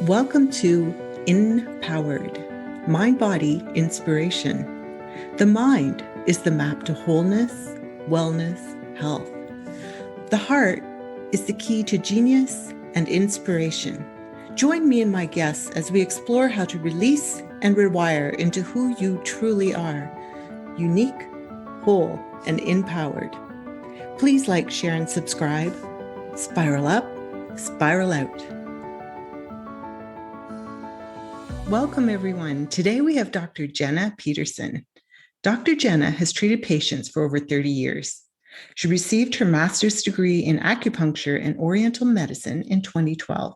Welcome to Empowered, Mind Body Inspiration. The mind is the map to wholeness, wellness, health. The heart is the key to genius and inspiration. Join me and my guests as we explore how to release and rewire into who you truly are, unique, whole, and empowered. Please like, share, and subscribe. Spiral up, spiral out. Welcome, everyone. Today we have Dr. Jenna Peterson. Dr. Jenna has treated patients for over 30 years. She received her master's degree in Acupuncture and Oriental Medicine in 2012.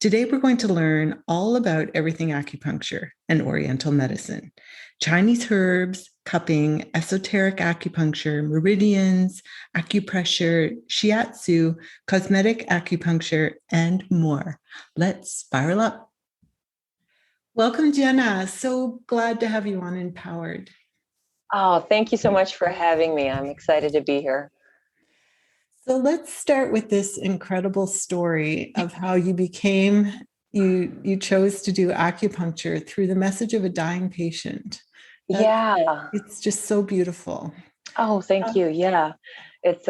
Today we're going to learn all about everything acupuncture and Oriental medicine, Chinese herbs, cupping, esoteric acupuncture, meridians, acupressure, shiatsu, cosmetic acupuncture, and more. Let's spiral up. Welcome, Jenna. So glad to have you on Empowered. Oh, thank you so much for having me. I'm excited to be here. So let's start with this incredible story of how you chose to do acupuncture through the message of a dying patient. It's just so beautiful. Oh, thank you. Yeah. It's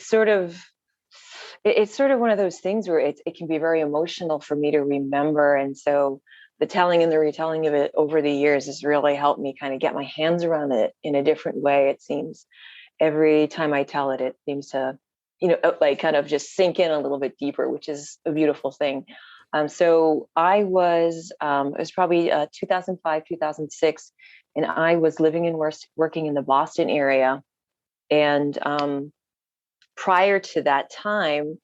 sort of one of those things where it can be very emotional for me to remember. And so the telling and the retelling of it over the years has really helped me kind of get my hands around it in a different way. It seems every time I tell it, it seems to, like kind of just sink in a little bit deeper, which is a beautiful thing. So it was probably 2005, 2006, and I was living and working in the Boston area. And prior to that time,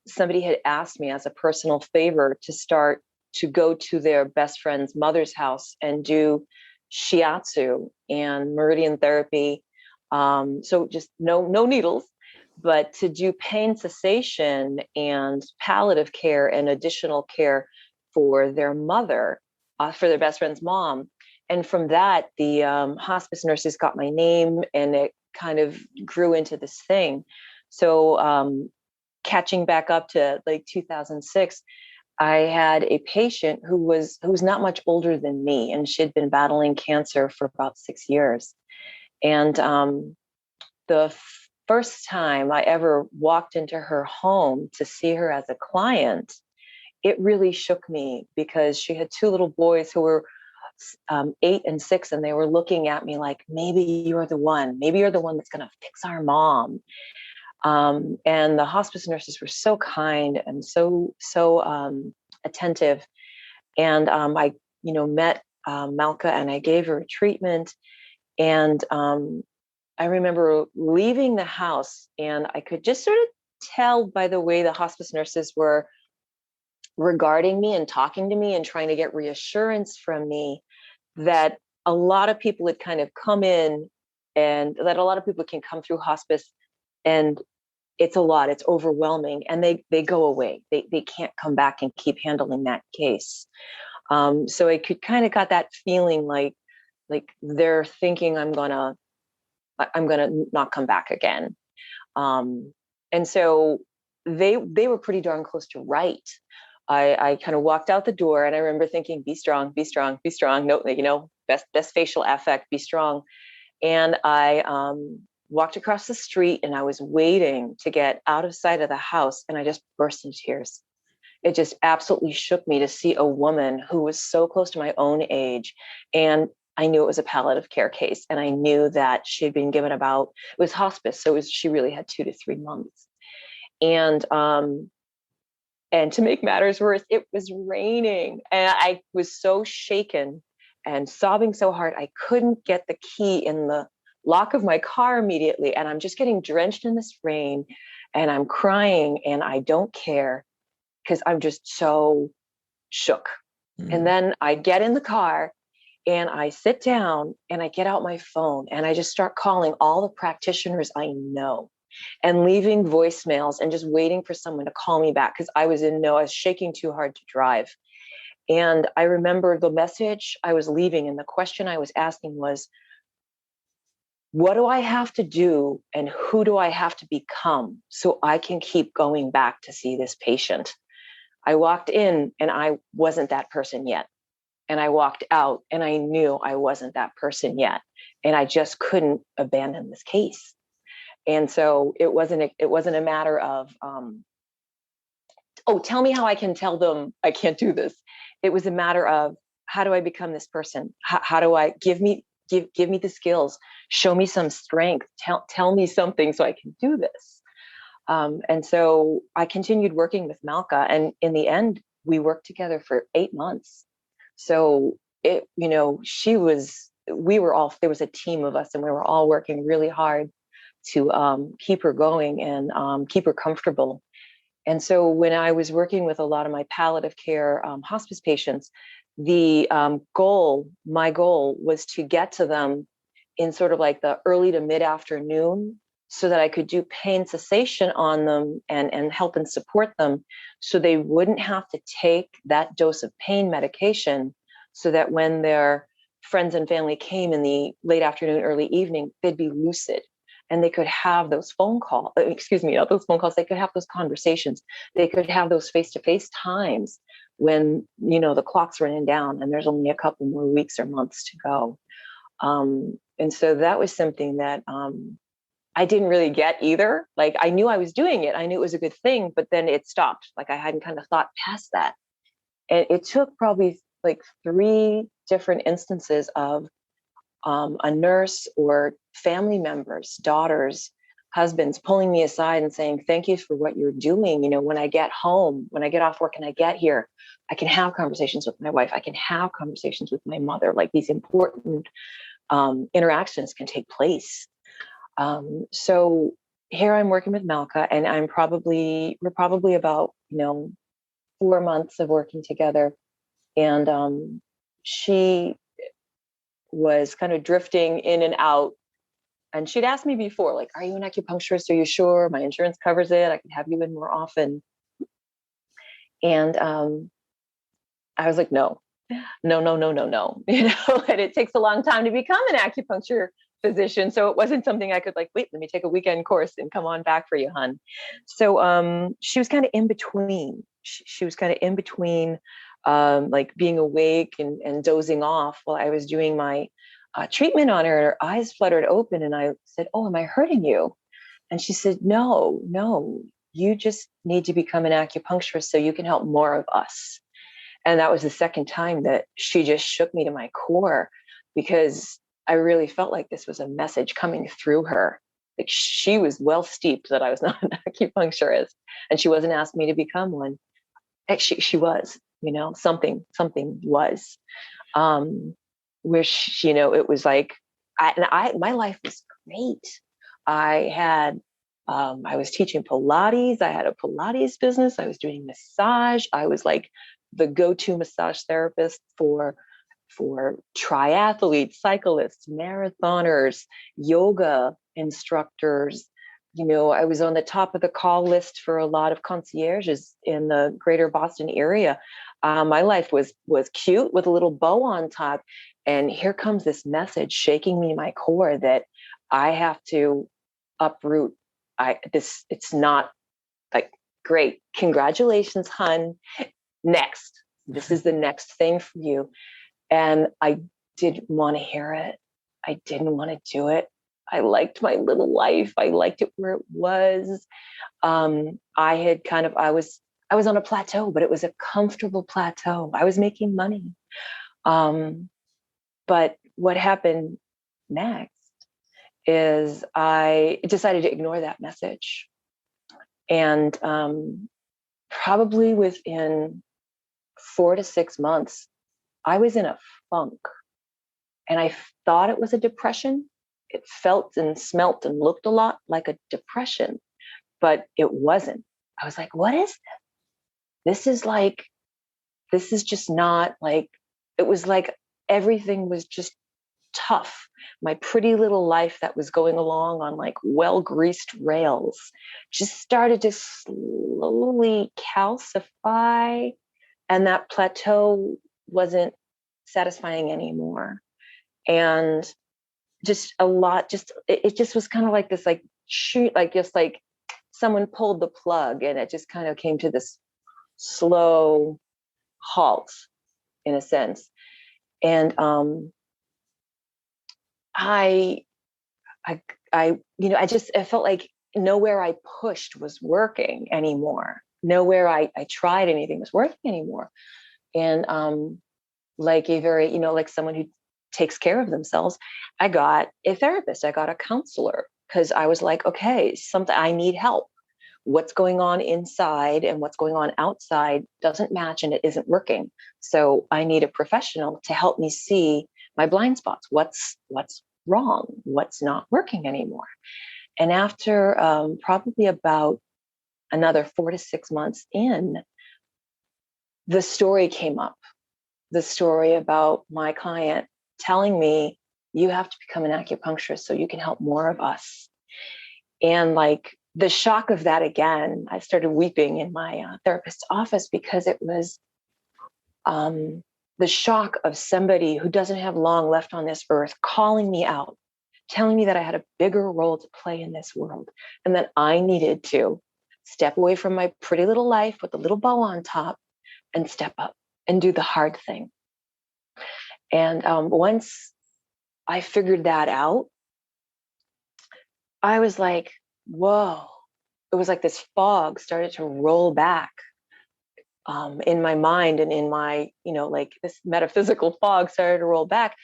somebody had asked me as a personal favor to go to their best friend's mother's house and do Shiatsu and Meridian therapy. So just no needles, but to do pain cessation and palliative care and additional care for their mother, for their best friend's mom. And from that, the hospice nurses got my name, and it kind of grew into this thing. So catching back up to like 2006, I had a patient who was not much older than me, and she had been battling cancer for about 6 years. And the first time I ever walked into her home to see her as a client, it really shook me because she had two little boys who were 8 and 6, and they were looking at me like, maybe you're the one that's going to fix our mom. And the hospice nurses were so kind and so attentive. And I, met Malka, and I gave her a treatment. And I remember leaving the house, and I could just sort of tell by the way the hospice nurses were regarding me and talking to me and trying to get reassurance from me that a lot of people had kind of come in, and that a lot of people can come through hospice, and it's a lot, it's overwhelming, and they go away. They can't come back and keep handling that case. So I could kind of got that feeling like they're thinking I'm gonna not come back again. And so they were pretty darn close to right. I kind of walked out the door, and I remember thinking, be strong, be strong, be strong. No, best facial affect, be strong. And I walked across the street, and I was waiting to get out of sight of the house, and I just burst into tears. It just absolutely shook me to see a woman who was so close to my own age. And I knew it was a palliative care case, and I knew that she had been given it was hospice. So she really had 2 to 3 months. And to make matters worse, it was raining, and I was so shaken and sobbing so hard, I couldn't get the key in the lock of my car immediately. And I'm just getting drenched in this rain, and I'm crying, and I don't care because I'm just so shook. And then I get in the car, and I sit down, and I get out my phone, and I just start calling all the practitioners I know and leaving voicemails and just waiting for someone to call me back because I was shaking too hard to drive. And I remember the message I was leaving, and the question I was asking was, what do I have to do and who do I have to become so I can keep going back to see this patient? I walked in and I wasn't that person yet. And I walked out and I knew I wasn't that person yet. And I just couldn't abandon this case. And so it wasn't a matter of, oh, tell me how I can tell them I can't do this. It was a matter of, how do I become this person? How do I give me the skills, show me some strength, tell me something so I can do this. And so I continued working with Malka, and in the end, we worked together for 8 months. So there was a team of us, and we were all working really hard to keep her going and keep her comfortable. And so when I was working with a lot of my palliative care hospice patients, my goal was to get to them in sort of like the early to mid-afternoon, so that I could do pain cessation on them and help and support them, so they wouldn't have to take that dose of pain medication, so that when their friends and family came in the late afternoon, early evening, they'd be lucid and they could have those not those phone calls, they could have those conversations. They could have those face-to-face times when, the clock's running down and there's only a couple more weeks or months to go. And so that was something that I didn't really get either. Like, I knew I was doing it. I knew it was a good thing, but then it stopped. Like, I hadn't kind of thought past that. And it took probably like 3 different instances of a nurse or family members, daughters, husbands pulling me aside and saying, thank you for what you're doing. When I get home, when I get off work and I get here, I can have conversations with my wife. I can have conversations with my mother. Like, these important interactions can take place. So here I'm working with Malka, and we're probably about, 4 months of working together. And she was kind of drifting in and out. And she'd asked me before, like, are you an acupuncturist? Are you sure? My insurance covers it. I can have you in more often. And I was like, no. And it takes a long time to become an acupuncture physician. So it wasn't something I could like, wait, let me take a weekend course and come on back for you, hun. So she was kind of in between. She was kind of in between like being awake and dozing off while I was doing my treatment on her. Her eyes fluttered open and I said, oh, am I hurting you? And she said, no, you just need to become an acupuncturist so you can help more of us. And that was the second time that she just shook me to my core, because I really felt like this was a message coming through her. Like, she was well steeped that I was not an acupuncturist, and she wasn't asking me to become one. She was, something was, where she, it was like, my life was great. I was teaching Pilates. I had a Pilates business. I was doing massage. I was like the go-to massage therapist for triathletes, cyclists, marathoners, yoga instructors. I was on the top of the call list for a lot of concierges in the greater Boston area. My life was cute with a little bow on top. And here comes this message shaking me in my core that I have to uproot. It's not like, great, congratulations, hun. Next, this is the next thing for you. And I didn't want to hear it. I didn't want to do it. I liked my little life. I liked it where it was. I was on a plateau, but it was a comfortable plateau. I was making money. But what happened next is I decided to ignore that message. And probably within 4 to 6 months, I was in a funk, and I thought it was a depression. It felt and smelt and looked a lot like a depression, but it wasn't. I was like, what is this? This is just not like, it was like everything was just tough. My pretty little life that was going along on like well-greased rails just started to slowly calcify, and that plateau wasn't satisfying anymore. And just a lot, it just was kind of like this, like shoot, like just like someone pulled the plug, and it just kind of came to this slow halt in a sense. And I I felt like nowhere I pushed was working anymore. Nowhere I tried anything was working anymore. And like a very, like someone who takes care of themselves, I got a therapist, I got a counselor, because I was like, okay, I need help. What's going on inside and what's going on outside doesn't match, and it isn't working. So I need a professional to help me see my blind spots. What's wrong? What's not working anymore? And after probably about another 4 to 6 months in, the story came up. The story about my client telling me, you have to become an acupuncturist so you can help more of us. And like the shock of that, again, I started weeping in my therapist's office, because it was the shock of somebody who doesn't have long left on this earth calling me out, telling me that I had a bigger role to play in this world, and that I needed to step away from my pretty little life with a little bow on top and step up and do the hard thing. And once I figured that out, I was like, whoa. It was like this fog started to roll back in my mind, and in my, like this metaphysical fog started to roll back.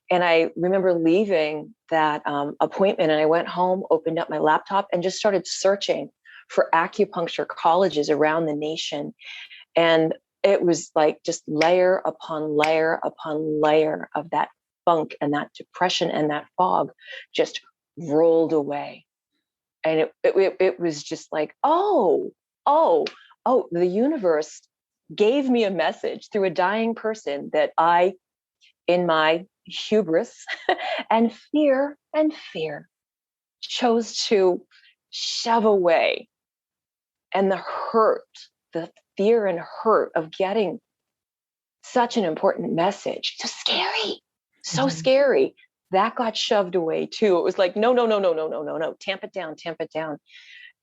And I remember leaving that appointment, and I went home, opened up my laptop, and just started searching for acupuncture colleges around the nation. And it was like just layer upon layer upon layer of that funk and that depression and that fog just rolled away. And it was just like, oh, the universe gave me a message through a dying person that I, in my hubris and fear, chose to shove away. And the hurt, the fear and hurt of getting such an important message, so scary, that got shoved away too. It was like, no, tamp it down.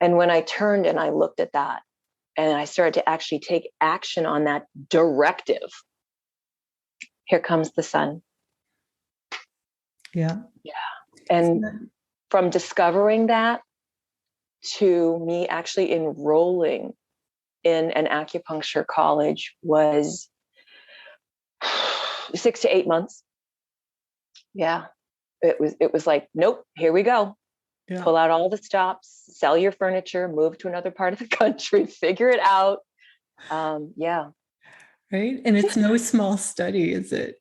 And when I turned and I looked at that, and I started to actually take action on that directive, here comes the sun. Yeah. And from discovering that to me actually enrolling in an acupuncture college was 6 to 8 months. Yeah. It was like, nope, here we go. Yeah. Pull out all the stops, sell your furniture, move to another part of the country, figure it out. Yeah. Right. And it's no small study, is it?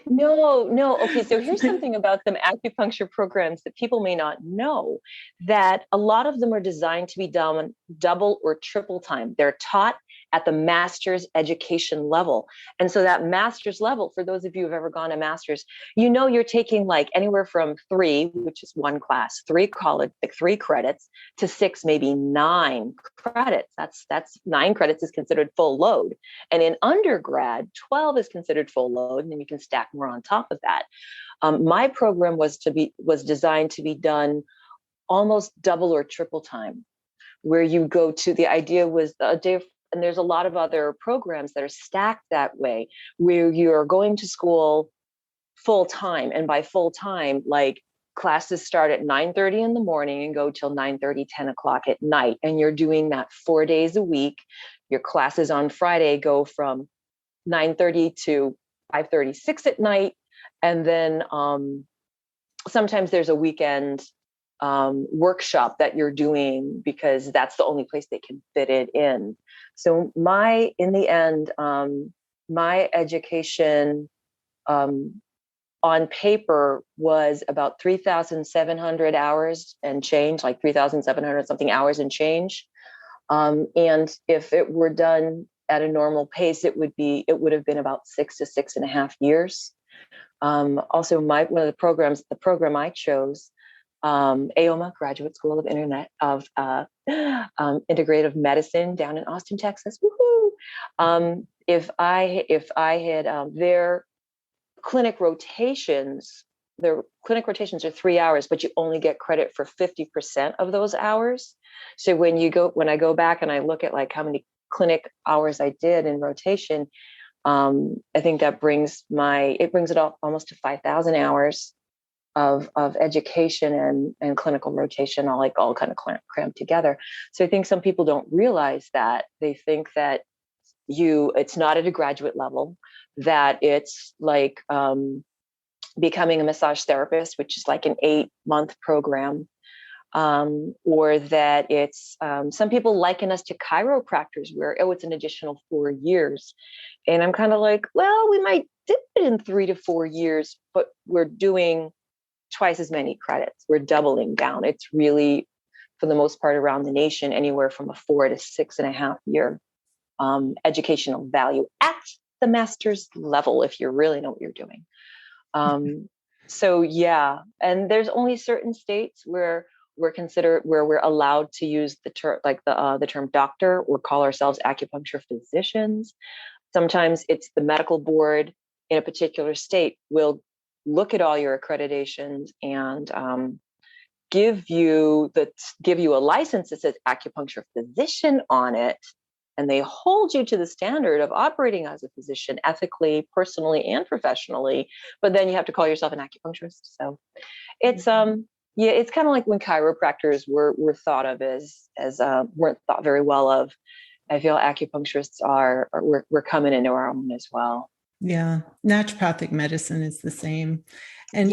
No. Okay. So here's something about some acupuncture programs that people may not know, that a lot of them are designed to be done double or triple time. They're taught at the master's education level. And so that master's level, for those of you who've ever gone to master's, you're taking like anywhere from 3, which is one class, 3 college, like 3 credits, to 6, maybe 9 credits. That's 9 credits is considered full load. And in undergrad, 12 is considered full load, and then you can stack more on top of that. My program was designed to be done almost double or triple time, where you go to, the idea was a day of, and there's a lot of other programs that are stacked that way, where you're going to school full time. And by full time, like classes start at 9:30 in the morning and go till 9:30, 10 o'clock at night. And you're doing that 4 days a week. Your classes on Friday go from 9:30 to 5:30, 6 at night. And then sometimes there's a weekend workshop that you're doing, because that's the only place they can fit it in. So in the end, my education on paper was about 3,700 hours and change, like 3,700 something hours and change. And if it were done at a normal pace, it would have been about 6 to 6.5 years. Also, one of the program I chose, AOMA, Graduate School of Integrative Medicine down in Austin, Texas. Woohoo! If I had their clinic rotations the clinic rotations are 3 hours, but you only get credit for 50% of those hours. So when I go back and I look at like how many clinic hours I did in rotation, I think that brings it up almost to 5,000 hours of education and clinical rotation, all kind of crammed together. So I think some people don't realize that. They think that it's not at a graduate level, that it's like becoming a massage therapist, which is like an 8-month program, or that it's some people liken us to chiropractors where, it's an additional 4 years. And I'm kind of like, well, we might dip it in 3 to 4 years, but we're doing twice as many credits. We're doubling down. It's really, for the most part around the nation, anywhere from a 4 to 6.5 year educational value at the master's level, if you really know what you're doing. So yeah, and there's only certain states where we're allowed to use the term, like the term doctor, or call ourselves acupuncture physicians. Sometimes it's the medical board in a particular state will look at all your accreditations and give you a license that says acupuncture physician on it. And they hold you to the standard of operating as a physician ethically, personally, and professionally. But then you have to call yourself an acupuncturist. So it's it's kind of like when chiropractors were thought of as weren't thought very well of. I feel acupuncturists we're coming into our own as well. Yeah, naturopathic medicine is the same. And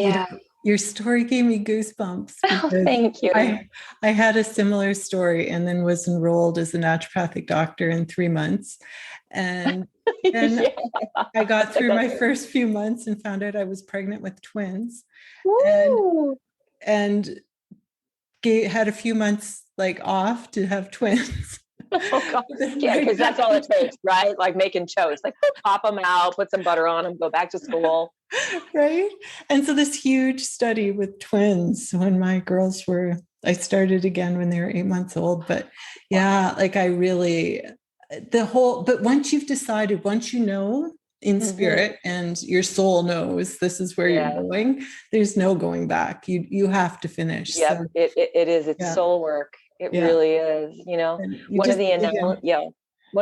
your story gave me goosebumps. Oh, thank you. I had a similar story and then was enrolled as a naturopathic doctor in 3 months. And then I got through my first few months and found out I was pregnant with twins. And had a few months off to have twins. Oh God. Yeah, because that's all it takes, right? Like making toast, like pop them out, put some butter on them, go back to school. Right. And so this huge study with twins when my girls I started again when they were 8 months old. But yeah, but once you've decided, once you know in spirit and your soul knows this is where you're going, there's no going back. You have to finish. Yeah, so, it is. It's soul work. It really is, one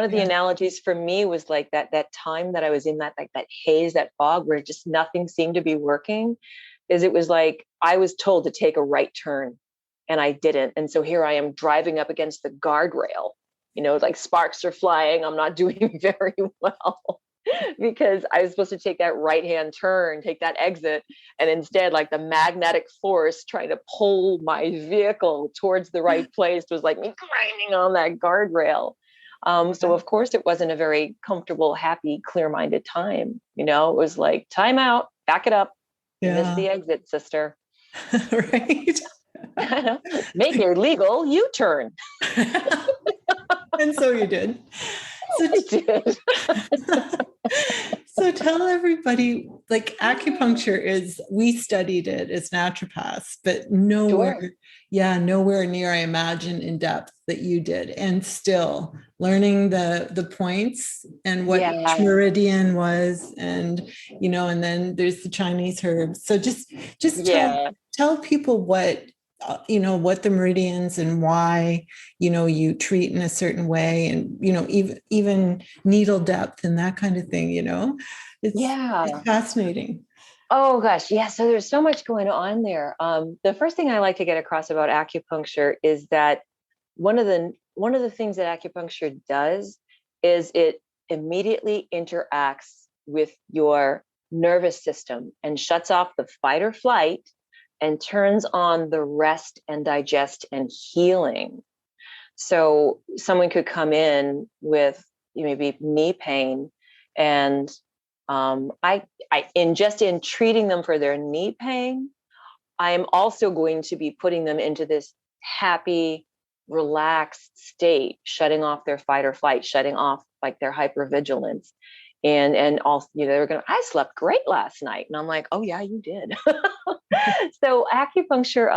of the analogies for me was like that time that I was in that haze, that fog where just nothing seemed to be working, is it was like, I was told to take a right turn and I didn't. And so here I am driving up against the guardrail, like sparks are flying. I'm not doing very well. Because I was supposed to take that right-hand turn, take that exit. And instead, like the magnetic force trying to pull my vehicle towards the right place was like me grinding on that guardrail. So of course it wasn't a very comfortable, happy, clear-minded time. It was like, time out, back it up. You missed the exit, sister. Right. Make a legal U-turn. And so you did. So tell everybody, acupuncture we studied it as naturopaths, but nowhere near, I imagine, in depth that you did. And still learning the points and what each meridian was, and and then there's the Chinese herbs. So just tell people what the meridians and why, you treat in a certain way, and, even needle depth and that kind of thing, it's fascinating. Oh gosh. Yeah. So there's so much going on there. The first thing I like to get across about acupuncture is that one of the things that acupuncture does is it immediately interacts with your nervous system and shuts off the fight or flight and turns on the rest and digest and healing. So someone could come in with maybe knee pain, and in treating them for their knee pain, I am also going to be putting them into this happy, relaxed state, shutting off their fight or flight, shutting off like their hypervigilance. And also, they're going, I slept great last night. And I'm like, oh yeah, you did. So acupuncture,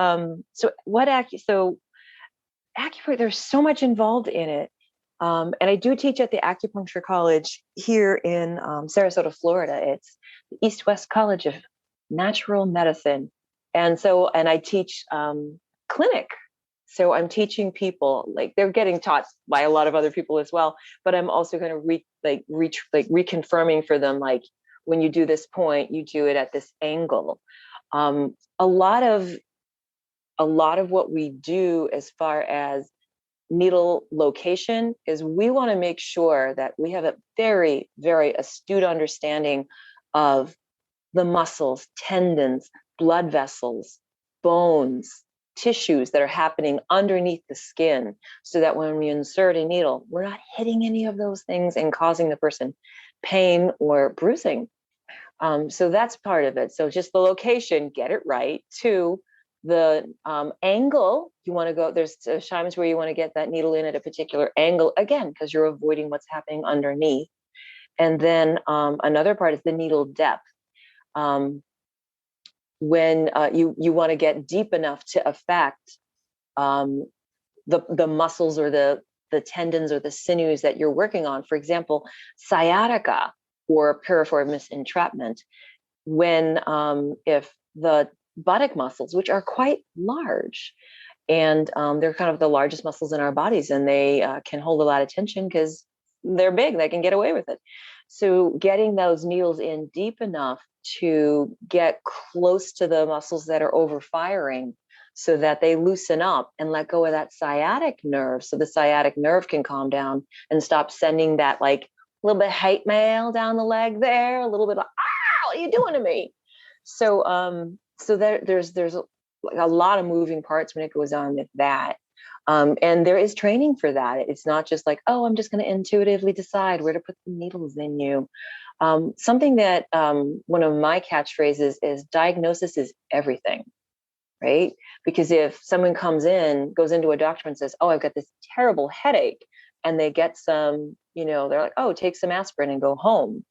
acupuncture, there's so much involved in it. And I do teach at the Acupuncture College here in Sarasota, Florida. It's the East-West College of natural medicine. And I teach clinic. So I'm teaching people, like they're getting taught by a lot of other people as well, but I'm also going to reconfirming for them, like when you do this point, you do it at this angle. A lot of what we do as far as needle location is we want to make sure that we have a very, very astute understanding of the muscles, tendons, blood vessels, bones, tissues that are happening underneath the skin, so that when we insert a needle, we're not hitting any of those things and causing the person pain or bruising. So that's part of it. So just the location, get it right. Two, the angle, you want to go, there's times where you want to get that needle in at a particular angle, again, because you're avoiding what's happening underneath. And then another part is the needle depth. When you want to get deep enough to affect the muscles or the tendons or the sinews that you're working on. For example, sciatica or piriformis entrapment. When if the buttock muscles, which are quite large, and they're kind of the largest muscles in our bodies, and they can hold a lot of tension because they're big, they can get away with it. So getting those needles in deep enough to get close to the muscles that are overfiring, so that they loosen up and let go of that sciatic nerve, so the sciatic nerve can calm down and stop sending that like a little bit hate mail down the leg there, a little bit like, ah, what are you doing to me? So there's a lot of moving parts when it goes on with that. And there is training for that. It's not just like, oh, I'm just going to intuitively decide where to put the needles in you. Something that one of my catchphrases is, diagnosis is everything, right? Because if someone goes into a doctor and says, oh, I've got this terrible headache, and they get some, they're like, oh, take some aspirin and go home.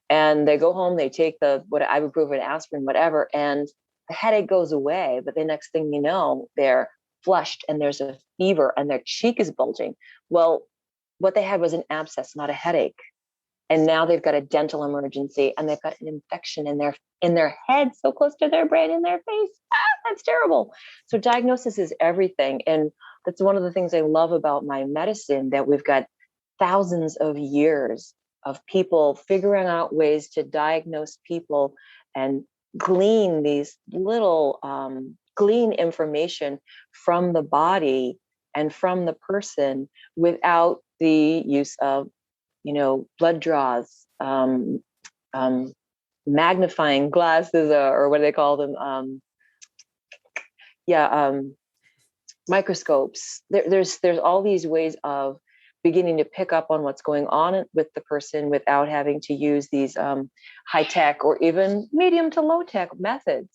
And they go home, they take what ibuprofen, aspirin, whatever, and the headache goes away. But the next thing you know, they're flushed and there's a fever and their cheek is bulging. Well, what they had was an abscess, not a headache. And now they've got a dental emergency, and they've got an infection in their head, so close to their brain, in their face. That's terrible. So diagnosis is everything. And that's one of the things I love about my medicine, that we've got thousands of years of people figuring out ways to diagnose people and glean these little glean information from the body and from the person without the use of blood draws, magnifying glasses, or what do they call them? Microscopes. There's all these ways of beginning to pick up on what's going on with the person without having to use these high tech or even medium to low tech methods.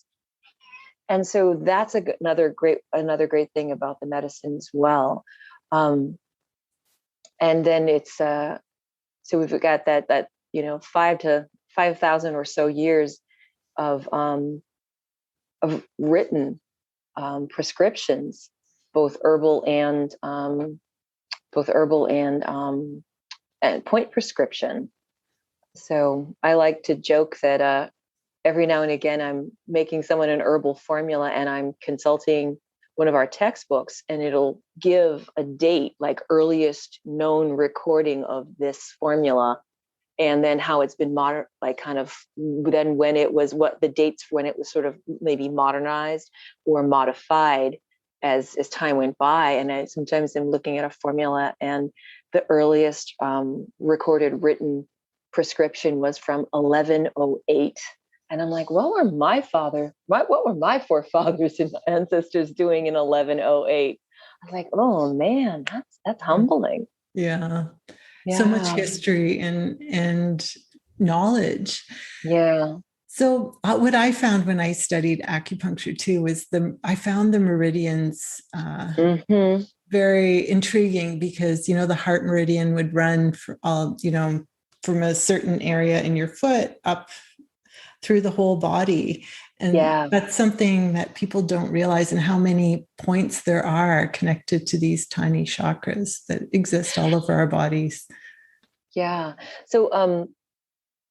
And so that's another great thing about the medicine as well. And then it's so we've got that 5,000 or so years of written prescriptions, both herbal and point prescription. So I like to joke that every now and again I'm making someone an herbal formula, and I'm consulting one of our textbooks, and it'll give a date, like earliest known recording of this formula, and then how it's been modern, like kind of then when it was, what the dates when it was sort of maybe modernized or modified as time went by. And sometimes I'm looking at a formula, and the earliest recorded written prescription was from 1108. And I'm like, what were my forefathers and ancestors doing in 1108? I was like, oh man, that's humbling. Yeah. So much history and knowledge. Yeah. So what I found when I studied acupuncture too was I found the meridians very intriguing, because the heart meridian would run from a certain area in your foot up through the whole body. And that's something that people don't realize, and how many points there are connected to these tiny chakras that exist all over our bodies. Yeah. So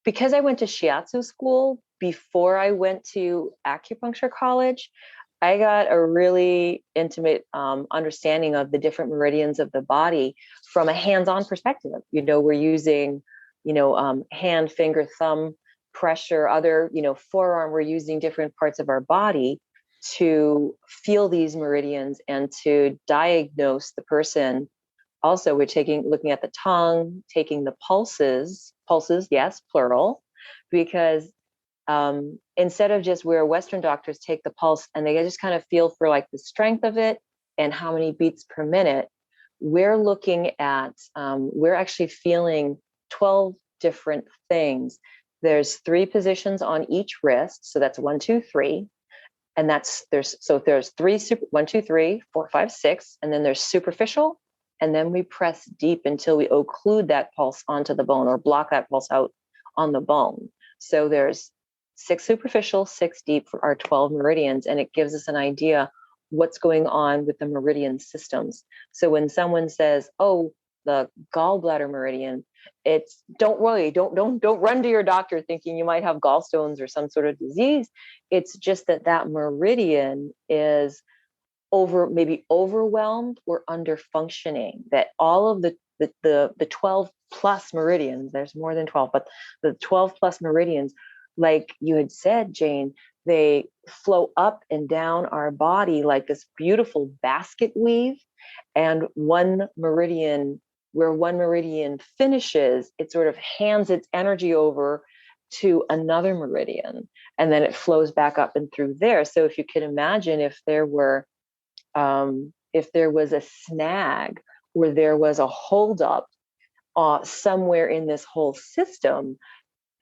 because I went to Shiatsu school before I went to acupuncture college, I got a really intimate understanding of the different meridians of the body from a hands-on perspective. We're using, hand, finger, thumb pressure, other, forearm. We're using different parts of our body to feel these meridians and to diagnose the person. Also, we're looking at the tongue, taking the pulses, yes, plural, because instead of just where Western doctors take the pulse and they just kind of feel for like the strength of it and how many beats per minute, we're looking at, we're actually feeling 12 different things. There's 3 positions on each wrist. So that's 1, 2, 3. And there's 3, 1, 2, 3, 4, 5, 6. And then there's superficial. And then we press deep until we occlude that pulse onto the bone or block that pulse out on the bone. So there's 6 superficial, 6 deep for our 12 meridians. And it gives us an idea what's going on with the meridian systems. So when someone says, oh, the gallbladder meridian, it's don't run to your doctor thinking you might have gallstones or some sort of disease. It's just that meridian is maybe overwhelmed or under functioning, that all of the 12 plus meridians, there's more than 12, but the 12 plus meridians, like you had said, Jayne, they flow up and down our body like this beautiful basket weave. And where one meridian finishes, it sort of hands its energy over to another meridian, and then it flows back up and through there. So if you could imagine if there was a snag or there was a holdup somewhere in this whole system,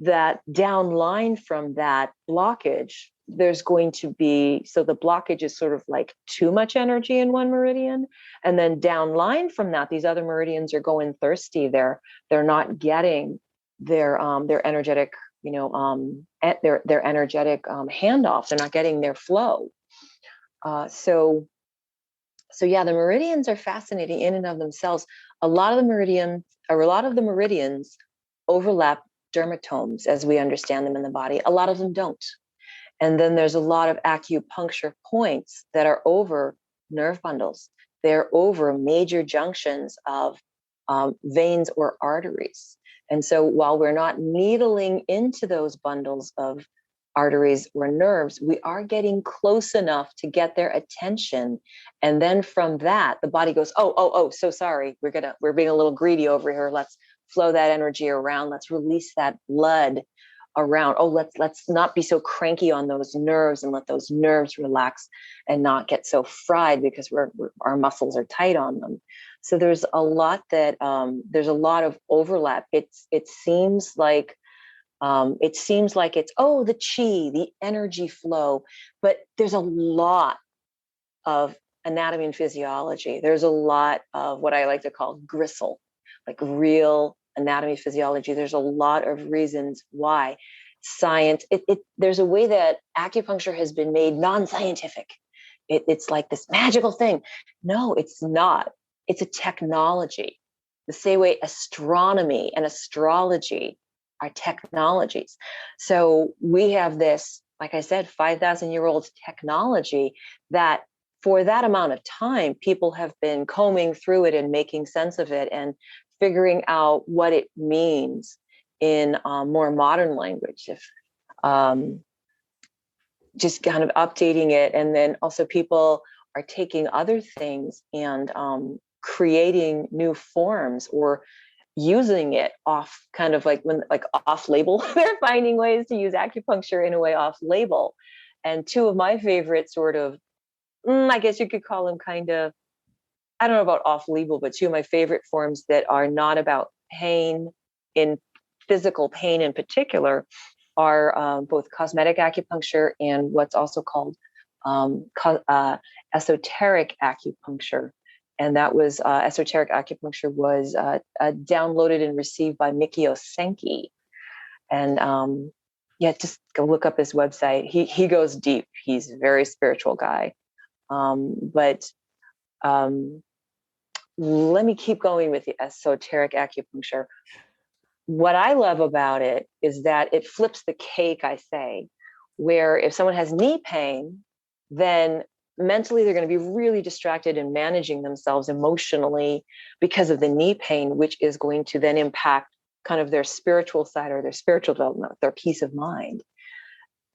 that downline from that blockage, there's going to be, so the blockage is sort of like too much energy in one meridian. And then downline from that, these other meridians are going thirsty. They're not getting their energetic, their energetic handoffs. They're not getting their flow. So yeah, the meridians are fascinating in and of themselves. A lot of the meridians overlap dermatomes as we understand them in the body. A lot of them don't. And then there's a lot of acupuncture points that are over nerve bundles. They're over major junctions of veins or arteries. And so while we're not needling into those bundles of arteries or nerves, we are getting close enough to get their attention. And then from that, the body goes, oh, so sorry. We're being a little greedy over here. Let's flow that energy around. Let's release that blood around. Oh, let's not be so cranky on those nerves and let those nerves relax and not get so fried because our muscles are tight on them. So there's a lot of overlap. It seems like it's the chi, the energy flow, but there's a lot of anatomy and physiology. There's a lot of what I like to call gristle, like real anatomy, physiology. There's a lot of reasons why science, there's a way that acupuncture has been made non-scientific. It's like this magical thing. No, it's not. It's a technology. The same way astronomy and astrology are technologies. So we have this, like I said, 5,000-year-old technology that for that amount of time, people have been combing through it and making sense of it and figuring out what it means in more modern language, just kind of updating it. And then also people are taking other things and creating new forms or using it off, kind of like off label. They're finding ways to use acupuncture in a way off label. And 2 of my favorite sort of, I guess you could call them kind of, I don't know about off label, but 2 of my favorite forms that are not about pain, in physical pain in particular, are both cosmetic acupuncture and what's also called esoteric acupuncture. And that was esoteric acupuncture was downloaded and received by Mikio Senki. And just go look up his website. He goes deep. He's a very spiritual guy. But let me keep going with the esoteric acupuncture. what I love about it is that it flips the cake, I say, where if someone has knee pain, then mentally they're going to be really distracted in managing themselves emotionally because of the knee pain, which is going to then impact kind of their spiritual side or their spiritual development, their peace of mind.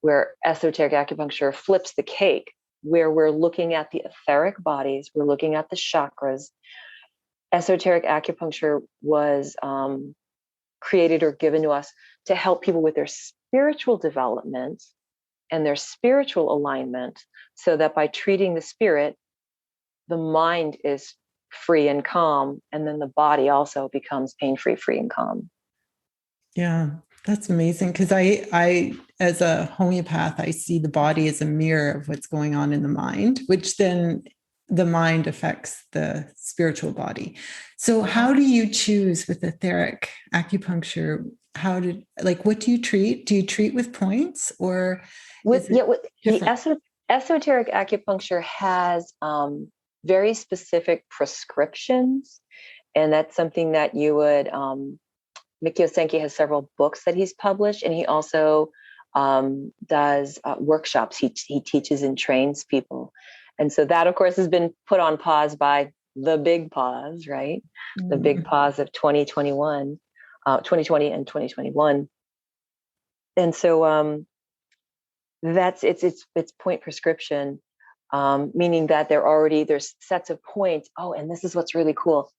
Where esoteric acupuncture flips the cake, where we're looking at the etheric bodies, we're looking at the chakras. Esoteric acupuncture was created or given to us to help people with their spiritual development and their spiritual alignment, so that by treating the spirit, the mind is free and calm, and then the body also becomes pain-free, free and calm. Yeah, that's amazing. Because I, as a homeopath, I see the body as a mirror of what's going on in the mind, which then the mind affects the spiritual body. So how do you choose with etheric acupuncture? What do you treat? Do you treat with points, or with the esoteric acupuncture has very specific prescriptions, and that's something that you would Mikio Senki has several books that he's published, and he also does workshops. He teaches and trains people. And so that, of course, has been put on pause by the big pause, right? Mm-hmm. The big pause of 2020 and 2021. And so that's it's point prescription, meaning that there's sets of points. Oh, and this is what's really cool.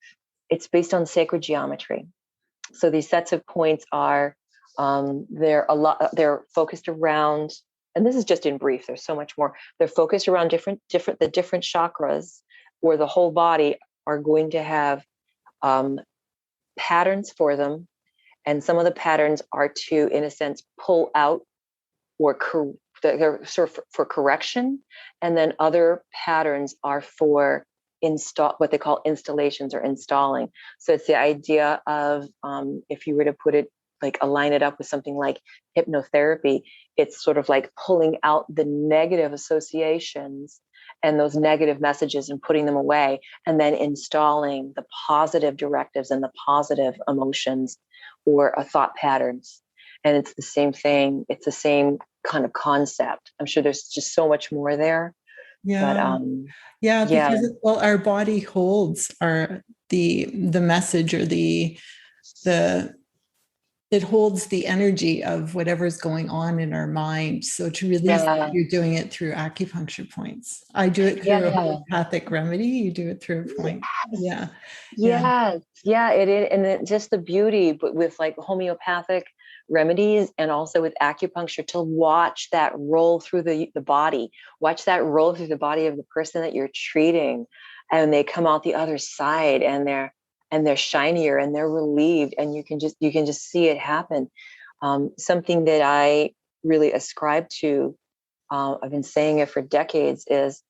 It's based on sacred geometry. So these sets of points are they're focused around, and this is just in brief, there's so much more. They're focused around the different chakras, or the whole body are going to have patterns for them. And some of the patterns are to, in a sense, pull out or they're sort of for correction. And then other patterns are for what they call installations or installing. So it's the idea of, if you were to put it, align it up with something like hypnotherapy, it's sort of like pulling out the negative associations and those negative messages and putting them away, and then installing the positive directives and the positive emotions or thought patterns. And it's the same thing. It's the same kind of concept. I'm sure there's just so much more there. Yeah. But, because our body holds the message, or it holds the energy of whatever's going on in our mind. So to release it, you're doing it through acupuncture points. I do it through a homeopathic remedy. You do it through a point. Yeah. It is. And just the beauty, but with homeopathic remedies and also with acupuncture, to watch that roll through the body, watch that roll through the body of the person that you're treating, and they come out the other side and they're shinier and they're relieved, and you can just see it happen. Something that I really ascribe to, I've been saying it for decades, is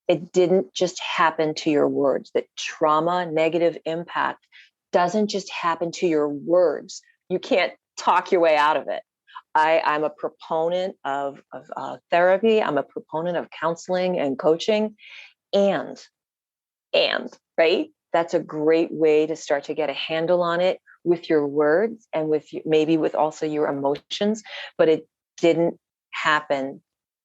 it didn't just happen to your words. That trauma, negative impact doesn't just happen to your words. You can't talk your way out of it. I'm a proponent of therapy. I'm a proponent of counseling and coaching, and right. That's a great way to start to get a handle on it with your words and maybe with also your emotions. But it didn't happen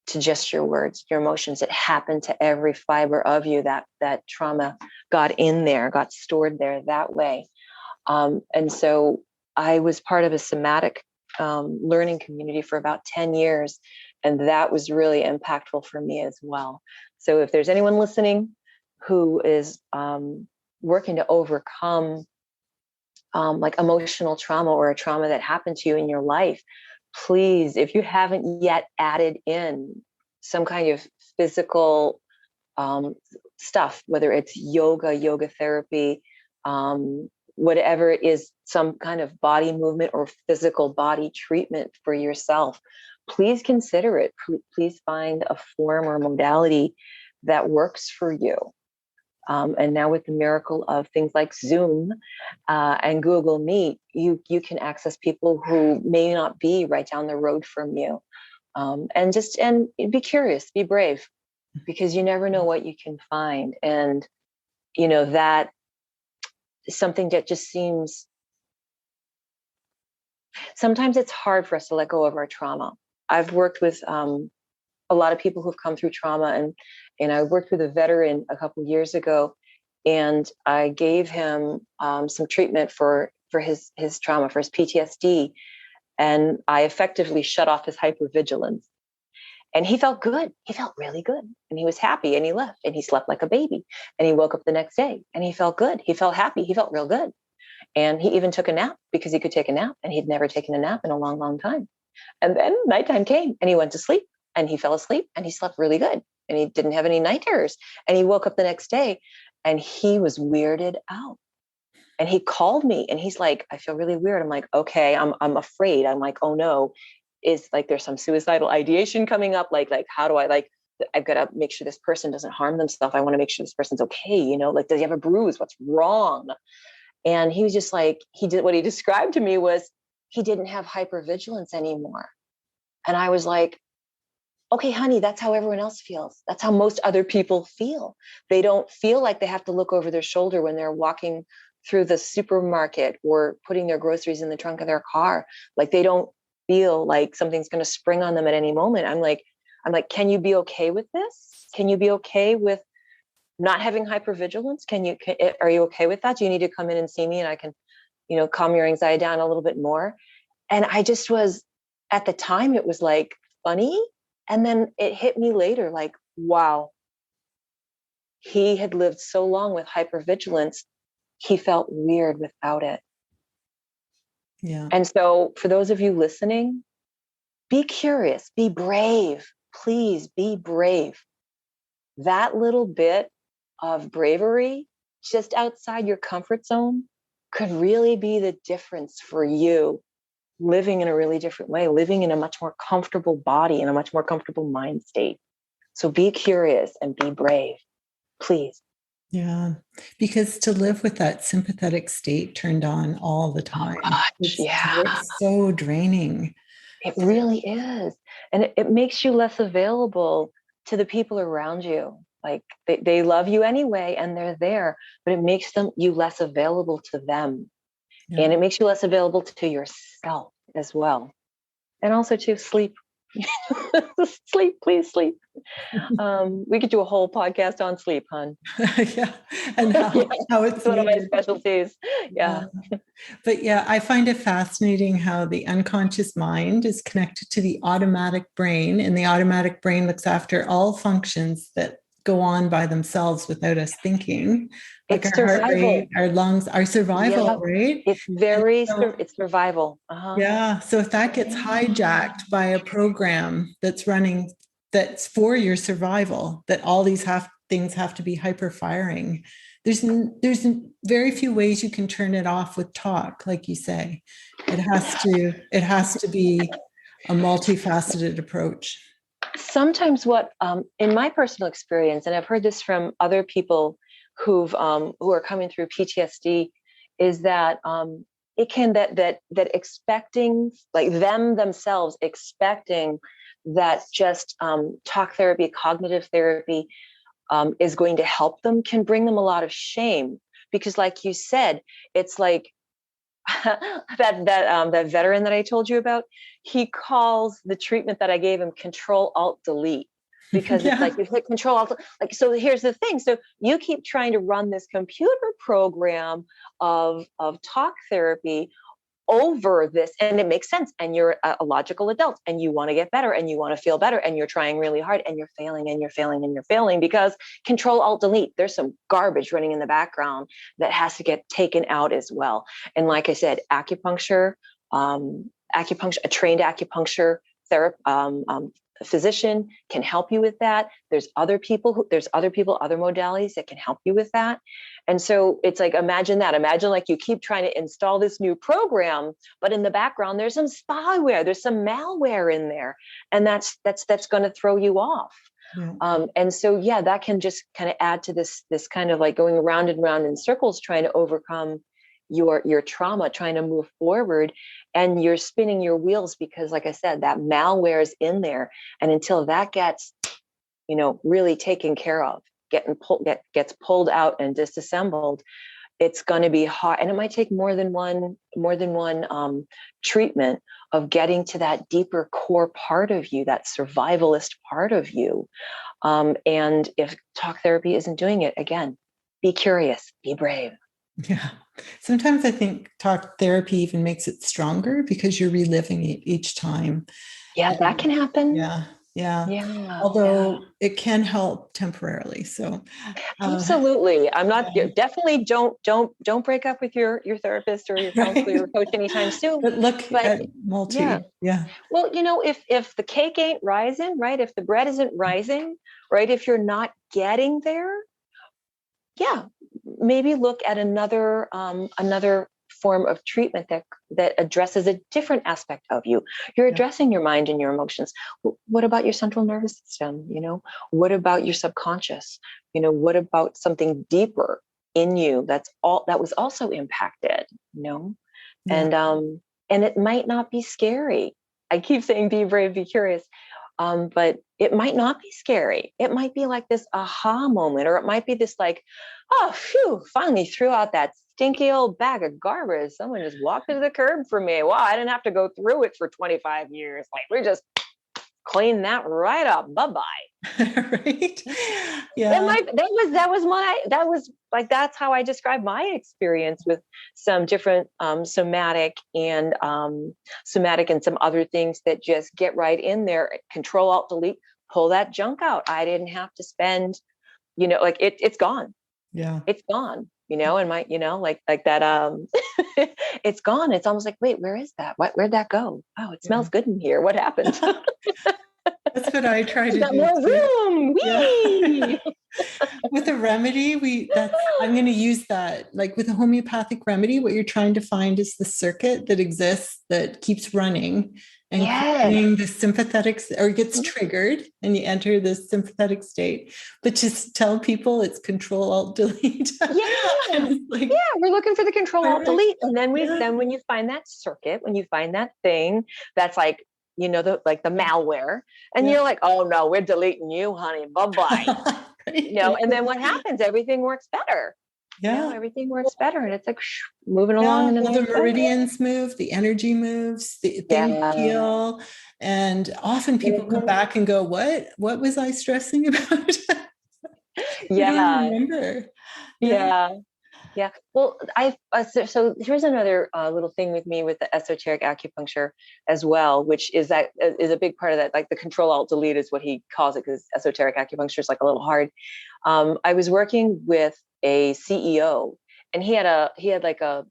to just your words, your emotions. It happened to every fiber of you. That trauma got in there, got stored there that way. And so I was part of a somatic learning community for about 10 years. And that was really impactful for me as well. So if there's anyone listening who is working to overcome emotional trauma, or a trauma that happened to you in your life, please, if you haven't yet added in some kind of physical stuff, whether it's yoga therapy, whatever it is, some kind of body movement or physical body treatment for yourself, please consider it. Please find a form or modality that works for you. And now with the miracle of things like Zoom and Google Meet, you can access people who may not be right down the road from you. And be curious, be brave, because you never know what you can find. And, that is something that just seems Sometimes it's hard for us to let go of our trauma. I've worked with a lot of people who've come through trauma, and I worked with a veteran a couple of years ago, and I gave him some treatment for his trauma, for his PTSD, and I effectively shut off his hypervigilance. And he felt good. He felt really good. And he was happy, and he left, and he slept like a baby. And he woke up the next day and he felt good. He felt happy. He felt real good. And he even took a nap because he could take a nap, and he'd never taken a nap in a long, long time. And then nighttime came and he went to sleep, and he fell asleep, and he slept really good, and he didn't have any night terrors. And he woke up the next day and he was weirded out. And he called me and he's like, I feel really weird. I'm like, okay, I'm afraid. I'm like, oh no, is like, there's some suicidal ideation coming up. Like, how do I, like, I've got to make sure this person doesn't harm themselves. I want to make sure this person's okay. You know, like, does he have a bruise? What's wrong? And he was just like, what he described to me was he didn't have hypervigilance anymore. And I was like, okay, honey, that's how everyone else feels. That's how most other people feel. They don't feel like they have to look over their shoulder when they're walking through the supermarket or putting their groceries in the trunk of their car. Like, they don't feel like something's going to spring on them at any moment. I'm like, can you be okay with this? Can you be okay with not having hypervigilance? Are you okay with that? Do you need to come in and see me and I can, calm your anxiety down a little bit more? And I just was, at the time, it was like funny. And then it hit me later, like, wow, he had lived so long with hypervigilance. He felt weird without it. Yeah. And so for those of you listening, be curious, be brave, please be brave. That little bit of bravery just outside your comfort zone could really be the difference for you living in a really different way, living in a much more comfortable body, in a much more comfortable mind state. So be curious and be brave, please. Yeah, because to live with that sympathetic state turned on all the time, oh gosh, it's so draining. It really is. And it makes you less available to the people around you. Like, they love you anyway, and they're there, but it makes you less available to them. Yeah. And it makes you less available to yourself as well. And also to sleep. Sleep, please sleep. We could do a whole podcast on sleep, hon. Yeah, and how it's one of my specialties. Yeah. But yeah, I find it fascinating how the unconscious mind is connected to the automatic brain, and the automatic brain looks after all functions that go on by themselves without us thinking, like it's our survival. Heart rate, our lungs, our survival, right? It's it's survival. Uh-huh. Yeah. So if that gets hijacked by a program that's running, that's for your survival, that all these things have to be hyper firing, there's very few ways you can turn it off with talk, like you say. It has to be a multifaceted approach. Sometimes in my personal experience, and I've heard this from other people who are coming through PTSD, is that it can that expecting, like, themselves expecting that just talk therapy, cognitive therapy is going to help them, can bring them a lot of shame, because, like you said, it's like that veteran that I told you about. He calls the treatment that I gave him Control Alt Delete, because it's like you hit Control Alt. Like, so here's the thing. So you keep trying to run this computer program of talk therapy over this, and it makes sense, and you're a logical adult, and you want to get better, and you want to feel better, and you're trying really hard, and you're failing, and you're failing, and you're failing, because Control Alt Delete, there's some garbage running in the background that has to get taken out as well. And like I said, acupuncture, a trained acupuncture physician can help you with that. There's other people, other modalities that can help you with that. And so it's like, imagine like you keep trying to install this new program, but in the background, there's some spyware, there's some malware in there. And that's going to throw you off. Yeah. And so, yeah, that can just kind of add to this kind of like going round and round in circles, trying to overcome your trauma, trying to move forward, and you're spinning your wheels because, like I said, that malware is in there. And until that gets, really taken care of, gets pulled out and disassembled, it's going to be hard, and it might take more than one treatment of getting to that deeper core part of you, that survivalist part of you. And if talk therapy isn't doing it, again, be curious, be brave. Yeah. Sometimes I think talk therapy even makes it stronger because you're reliving it each time. Yeah, that can happen. Yeah. Yeah. Yeah. Although it can help temporarily. So absolutely. I'm not definitely don't break up with your therapist or your counselor or coach anytime soon. But look at multi. Yeah. Well, if the cake ain't rising, right? If the bread isn't rising, right? If you're not getting there, maybe look at another form of treatment that addresses a different aspect of you. You're addressing your mind and your emotions. What about your central nervous system? What about your subconscious? What about something deeper in you that was also impacted? And it might not be scary. I keep saying be brave, be curious. But it might not be scary. It might be like this aha moment, or it might be this like, oh, phew, finally threw out that stinky old bag of garbage. Someone just walked to the curb for me. Wow, I didn't have to go through it for 25 years. Like, we just clean that right up. Bye-bye. Right. Yeah. That's how I describe my experience with some different somatic and some other things that just get right in there. Control, Alt, Delete, pull that junk out. I didn't have to spend, it's gone. Yeah. It's gone. And my, like that, it's gone. It's almost like, wait, where is that? Where'd that go? Oh, it smells good in here. What happened? That's what I try to do. More room. Yeah. With a remedy, I'm going to use that. Like with a homeopathic remedy, what you're trying to find is the circuit that exists that keeps running and creating the sympathetic, or gets triggered and you enter this sympathetic state. But just tell people it's Control, Alt, Delete. We're looking for the Control, Alt, Delete. And then when you find that circuit, when you find that thing that's like, the malware, and you're like, oh no, we're deleting you, honey. Bye-bye. And then what happens? Everything works better. Everything works better. And it's like moving along. And the meridians move, the energy moves, the things heal. And often people come back and go, what was I stressing about? You don't remember. Yeah. Well, so here's another little thing with me with the esoteric acupuncture as well, which is a big part of that. Like the Control, Alt, Delete is what he calls it, because esoteric acupuncture is like a little hard. I was working with a CEO, and he had like a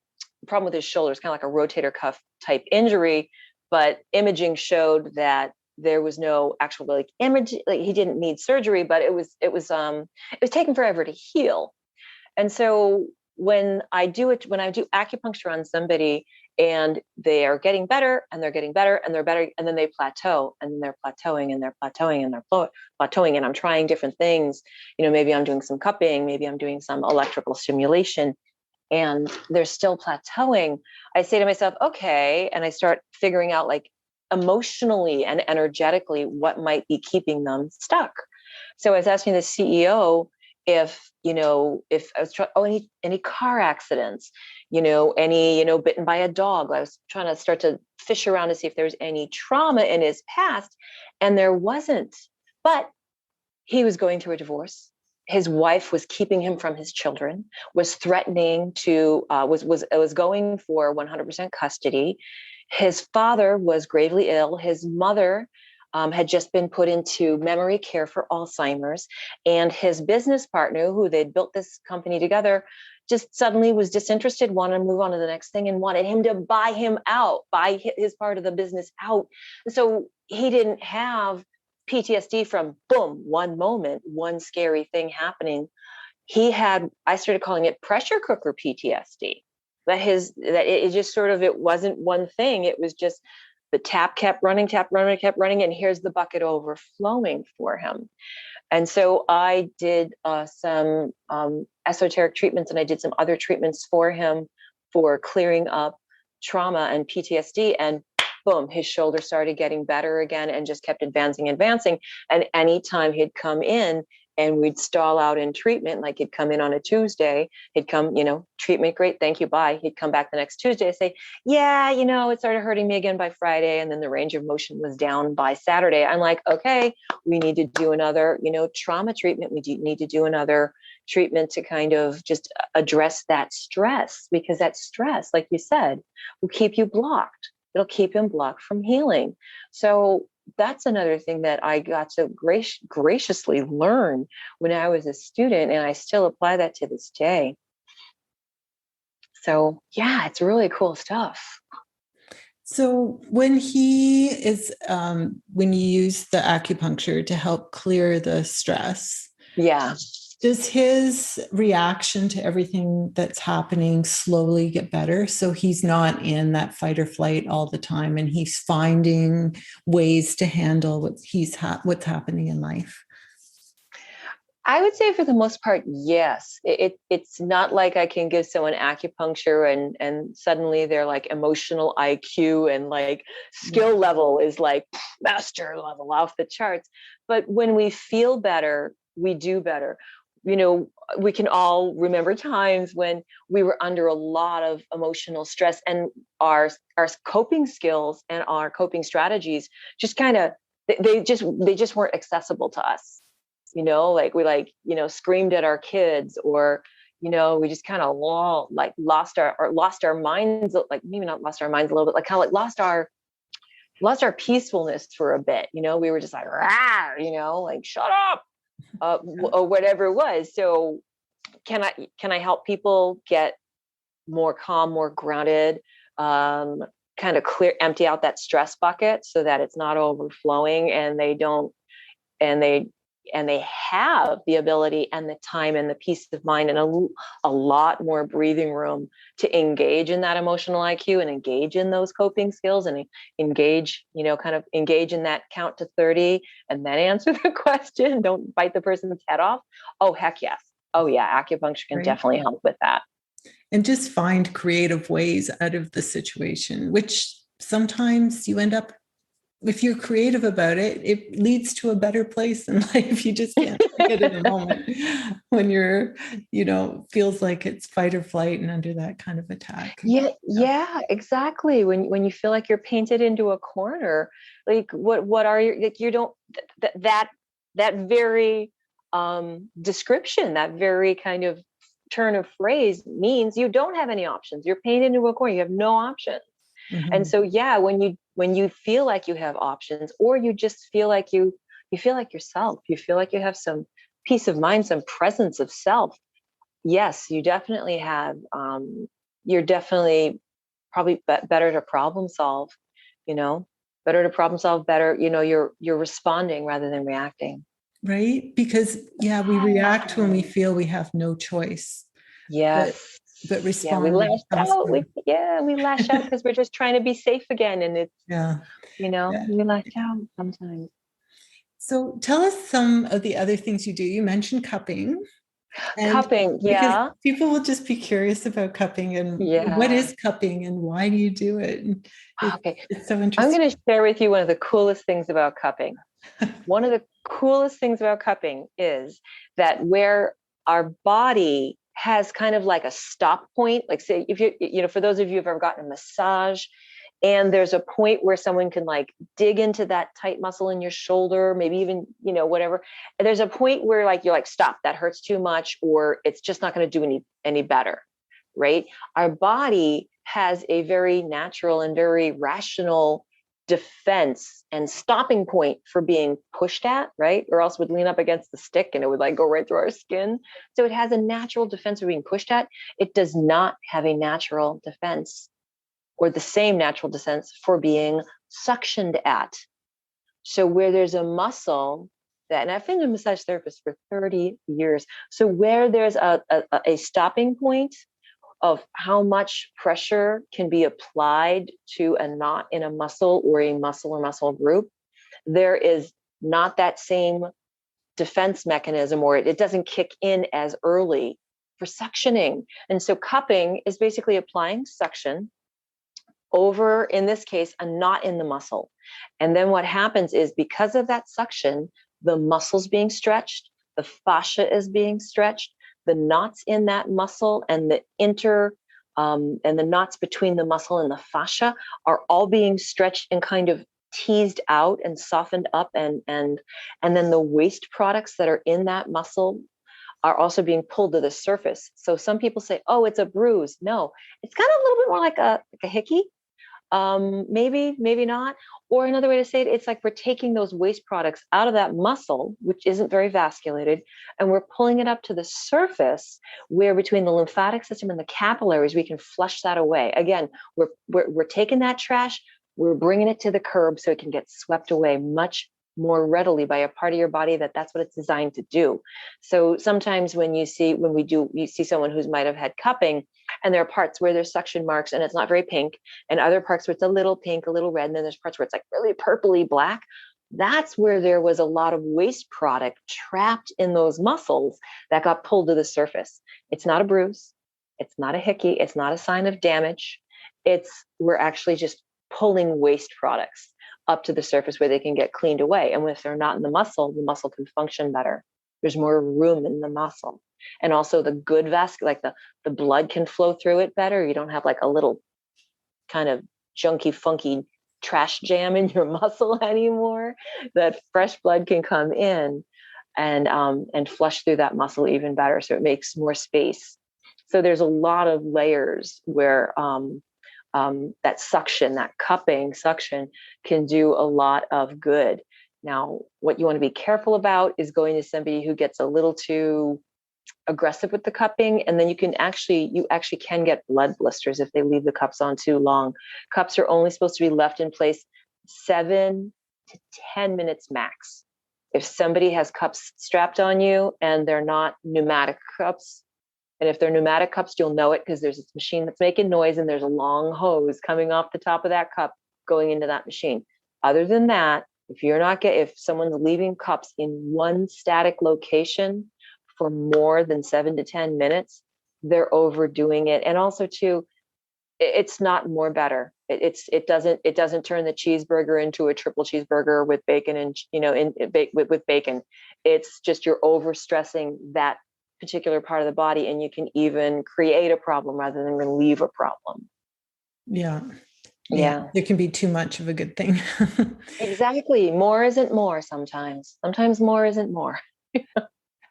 problem with his shoulders, kind of like a rotator cuff type injury, but imaging showed that there was no actual image. Like he didn't need surgery, but it was taking forever to heal. And so when I do acupuncture on somebody and they are getting better and they're getting better and they're better, and then they plateau, and then they're plateauing and they're plateauing and they're plateauing, and I'm trying different things, maybe I'm doing some cupping, maybe I'm doing some electrical stimulation, and they're still plateauing. I say to myself, okay, and I start figuring out like emotionally and energetically what might be keeping them stuck. So I was asking the CEO if I was any car accidents, any, bitten by a dog. I was trying to start to fish around to see if there was any trauma in his past, and there wasn't. But he was going through a divorce. His wife was keeping him from his children, was threatening to, was going for 100% custody. His father was gravely ill. His mother had just been put into memory care for Alzheimer's, and his business partner, who they'd built this company together, just suddenly was disinterested, wanted to move on to the next thing, and wanted him to buy his part of the business out. So he didn't have PTSD from boom, one moment, one scary thing happening. I started calling it pressure cooker PTSD. It just sort of, it wasn't one thing. It was just the tap kept running, and here's the bucket overflowing for him. And so I did some esoteric treatments, and I did some other treatments for him for clearing up trauma and PTSD. And boom, his shoulder started getting better again and just kept advancing. And anytime he'd come in and we'd stall out in treatment. Like he'd come in on a Tuesday, he'd come, treatment, great, thank you, bye. He'd come back the next Tuesday and say, yeah, it started hurting me again by Friday. And then the range of motion was down by Saturday. I'm like, okay, we need to do another, trauma treatment. We need to do another treatment to kind of just address that stress, because that stress, like you said, will keep you blocked. It'll keep him blocked from healing. So that's another thing that I got to graciously learn when I was a student, and I still apply that to this day. So yeah, it's really cool stuff. So when when you use the acupuncture to help clear the stress, yeah, does his reaction to everything that's happening slowly get better? So he's not in that fight or flight all the time, and he's finding ways to handle what's happening in life. I would say for the most part, yes. It's not like I can give someone acupuncture and suddenly their like emotional IQ and like skill level is like master level off the charts. But when we feel better, we do better. We can all remember times when we were under a lot of emotional stress, and our coping skills and our coping strategies just kind of, they just weren't accessible to us. Like we screamed at our kids, or we just kind of lost our minds, like maybe not lost our minds a little bit, like kind of like lost our peacefulness for a bit. We were just like, rah, like shut up, or whatever it was. So can I help people get more calm, more grounded, kind of empty out that stress bucket so that it's not overflowing, and they don't, and they have the ability and the time and the peace of mind and a lot more breathing room to engage in that emotional IQ and engage in those coping skills and engage, kind of engage in that count to 30 and then answer the question. Don't bite the person's head off. Oh, heck yes. Oh yeah. Acupuncture can definitely help with that. And just find creative ways out of the situation, which sometimes you end up, if you're creative about it, it leads to a better place in life. You just can't get in a moment when you're, feels like it's fight or flight and under that kind of attack. Yeah, exactly. When you feel like you're painted into a corner, like what are you, like, you don't, that very description, that very kind of turn of phrase means you don't have any options. You're painted into a corner. You have no options. Mm-hmm. And so, yeah, when you feel like you have options, or you just feel like you feel like yourself, you feel like you have some peace of mind, some presence of self. Yes, you definitely have. You're definitely probably better to problem solve. Better to problem solve. Better, you're responding rather than reacting. Right, because we react when we feel we have no choice. Yes. But respond. Yeah, we lash out. We lash out because we're just trying to be safe again. And it's, we lash out sometimes. So tell us some of the other things you do. You mentioned cupping. Cupping, yeah. People will just be curious about cupping and what is cupping and why do you do it? It's so interesting. I'm going to share with you one of the coolest things about cupping. One of the coolest things about cupping is that where our body has kind of like a stop point, like say if you for those of you who've ever gotten a massage and there's a point where someone can like dig into that tight muscle in your shoulder, maybe even, whatever. And there's a point where like, you're like, stop, that hurts too much, or it's just not going to do any better. Right. Our body has a very natural and very rational defense and stopping point for being pushed at, right? Or else would lean up against the stick and it would like go right through our skin. So it has a natural defense for being pushed at. It does not have a natural defense, or the same natural defense, for being suctioned at. So where there's a muscle that, and I've been a massage therapist for 30 years. So where there's a stopping point of how much pressure can be applied to a knot in a muscle or a muscle or muscle group, there is not that same defense mechanism, or it doesn't kick in as early for suctioning. And so cupping is basically applying suction over, in this case, a knot in the muscle. And then what happens is, because of that suction, the muscle's being stretched, the fascia is being stretched, the knots in that muscle and and the knots between the muscle and the fascia are all being stretched and kind of teased out and softened up, and then the waste products that are in that muscle are also being pulled to the surface. So some people say, oh, it's a bruise. No, it's kind of a little bit more like a hickey. Maybe not. Or another way to say it, it's like we're taking those waste products out of that muscle, which isn't very vasculated, and we're pulling it up to the surface, where between the lymphatic system and the capillaries, we can flush that away. Again, we're taking that trash, we're bringing it to the curb so it can get swept away much more readily by a part of your body that's what it's designed to do. So sometimes when you see someone who might have had cupping, and there are parts where there's suction marks and it's not very pink, and other parts where it's a little pink, a little red, and then there's parts where it's like really purpley black. That's where there was a lot of waste product trapped in those muscles that got pulled to the surface. It's not a bruise. It's not a hickey. It's not a sign of damage. We're actually just pulling waste products up to the surface where they can get cleaned away. And if they're not in the muscle can function better. There's more room in the muscle. And also the good like the blood can flow through it better. You don't have like a little kind of junky, funky trash jam in your muscle anymore. That fresh blood can come in and flush through that muscle even better. So it makes more space. So there's a lot of layers where that suction, that cupping suction, can do a lot of good. Now, what you want to be careful about is going to somebody who gets a little too aggressive with the cupping, and then you actually can get blood blisters if they leave the cups on too long. Cups are only supposed to be left in place 7 to 10 minutes max. If somebody has cups strapped on you and they're not pneumatic cups, and if they're pneumatic cups, you'll know it because there's this machine that's making noise and there's a long hose coming off the top of that cup going into that machine. Other than that, if someone's leaving cups in one static location for more than 7 to 10 minutes, they're overdoing it. And also too, it's not more better. It doesn't turn the cheeseburger into a triple cheeseburger with bacon and, with bacon. It's just you're overstressing that particular part of the body, and you can even create a problem rather than relieve a problem. Yeah. There can be too much of a good thing. Exactly. More isn't more sometimes. Sometimes more isn't more.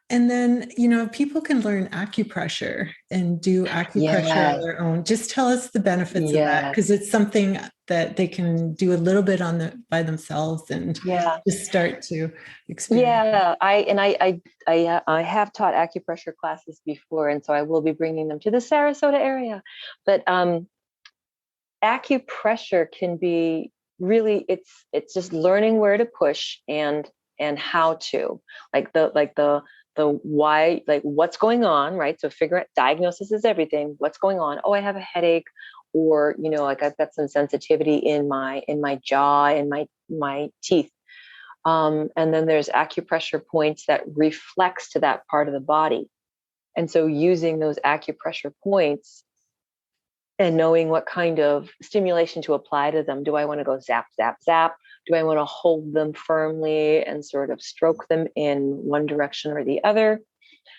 And then, people can learn acupressure and do acupressure on their own. Just tell us the benefits of that, because it's something that they can do a little bit by themselves and just start to experience. Yeah, I have taught acupressure classes before, and so I will be bringing them to the Sarasota area. But acupressure can be really, it's just learning where to push and how to, like the why, like what's going on, right? So figure out, diagnosis is everything. What's going on? Oh, I have a headache, or like I've got some sensitivity in my jaw and my teeth. And then there's acupressure points that reflects to that part of the body. And so using those acupressure points and knowing what kind of stimulation to apply to them. Do I want to go zap, zap, zap? Do I want to hold them firmly and sort of stroke them in one direction or the other?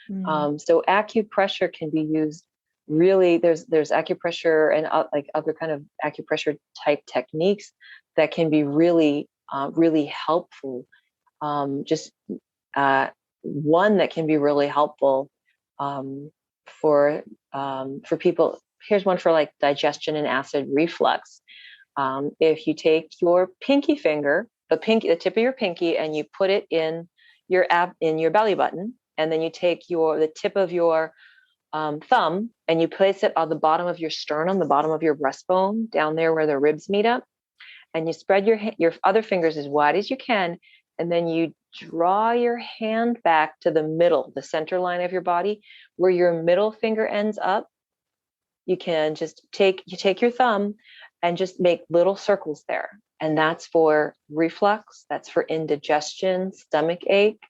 So acupressure can be used really. There's acupressure and like other kind of acupressure type techniques that can be really, really helpful. Just one that can be really helpful for people. Here's one for like digestion and acid reflux. If you take your pinky finger, the tip of your pinky, and you put it in your belly button, and then you take the tip of your thumb and you place it on the bottom of your sternum, the bottom of your breastbone, down there where the ribs meet up, and you spread your other fingers as wide as you can, and then you draw your hand back to the middle, the center line of your body, where your middle finger ends up. You can just take your thumb and just make little circles there. And that's for reflux. That's for indigestion, stomach ache.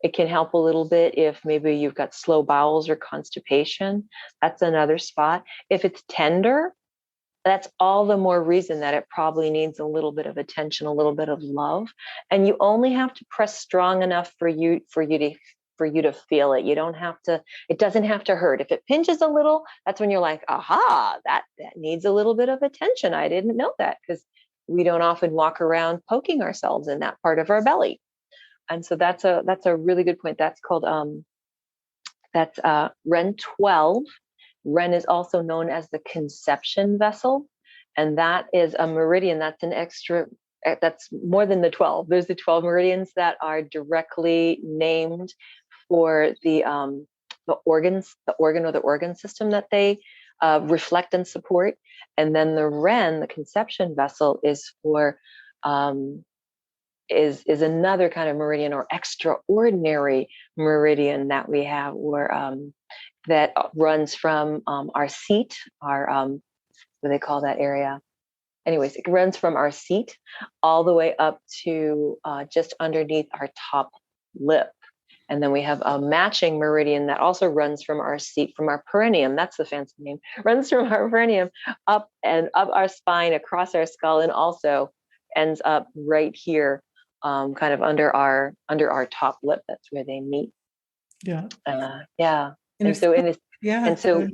It can help a little bit if maybe you've got slow bowels or constipation. That's another spot. If it's tender, that's all the more reason that it probably needs a little bit of attention, a little bit of love. And you only have to press strong enough for you to for you to feel it. You don't have to, it doesn't have to hurt. If it pinches a little, that's when you're like, aha, that needs a little bit of attention. I didn't know that, because we don't often walk around poking ourselves in that part of our belly. And so that's a really good point. That's called that's Ren 12. Ren is also known as the conception vessel, and that is a meridian. That's an extra. That's more than the 12. There's the 12 meridians that are directly named for the organs, the organ system that they reflect and support. And then the Ren, the conception vessel, is for is another kind of meridian, or extraordinary meridian that we have, where that runs from our seat, our what do they call that area? Anyways, it runs from our seat all the way up to just underneath our top lip. And then we have a matching meridian that also runs from our seat, from our perineum. That's the fancy name. Runs from our perineum up our spine, across our skull, and also ends up right here, kind of under our top lip. That's where they meet. Yeah. Yeah. And so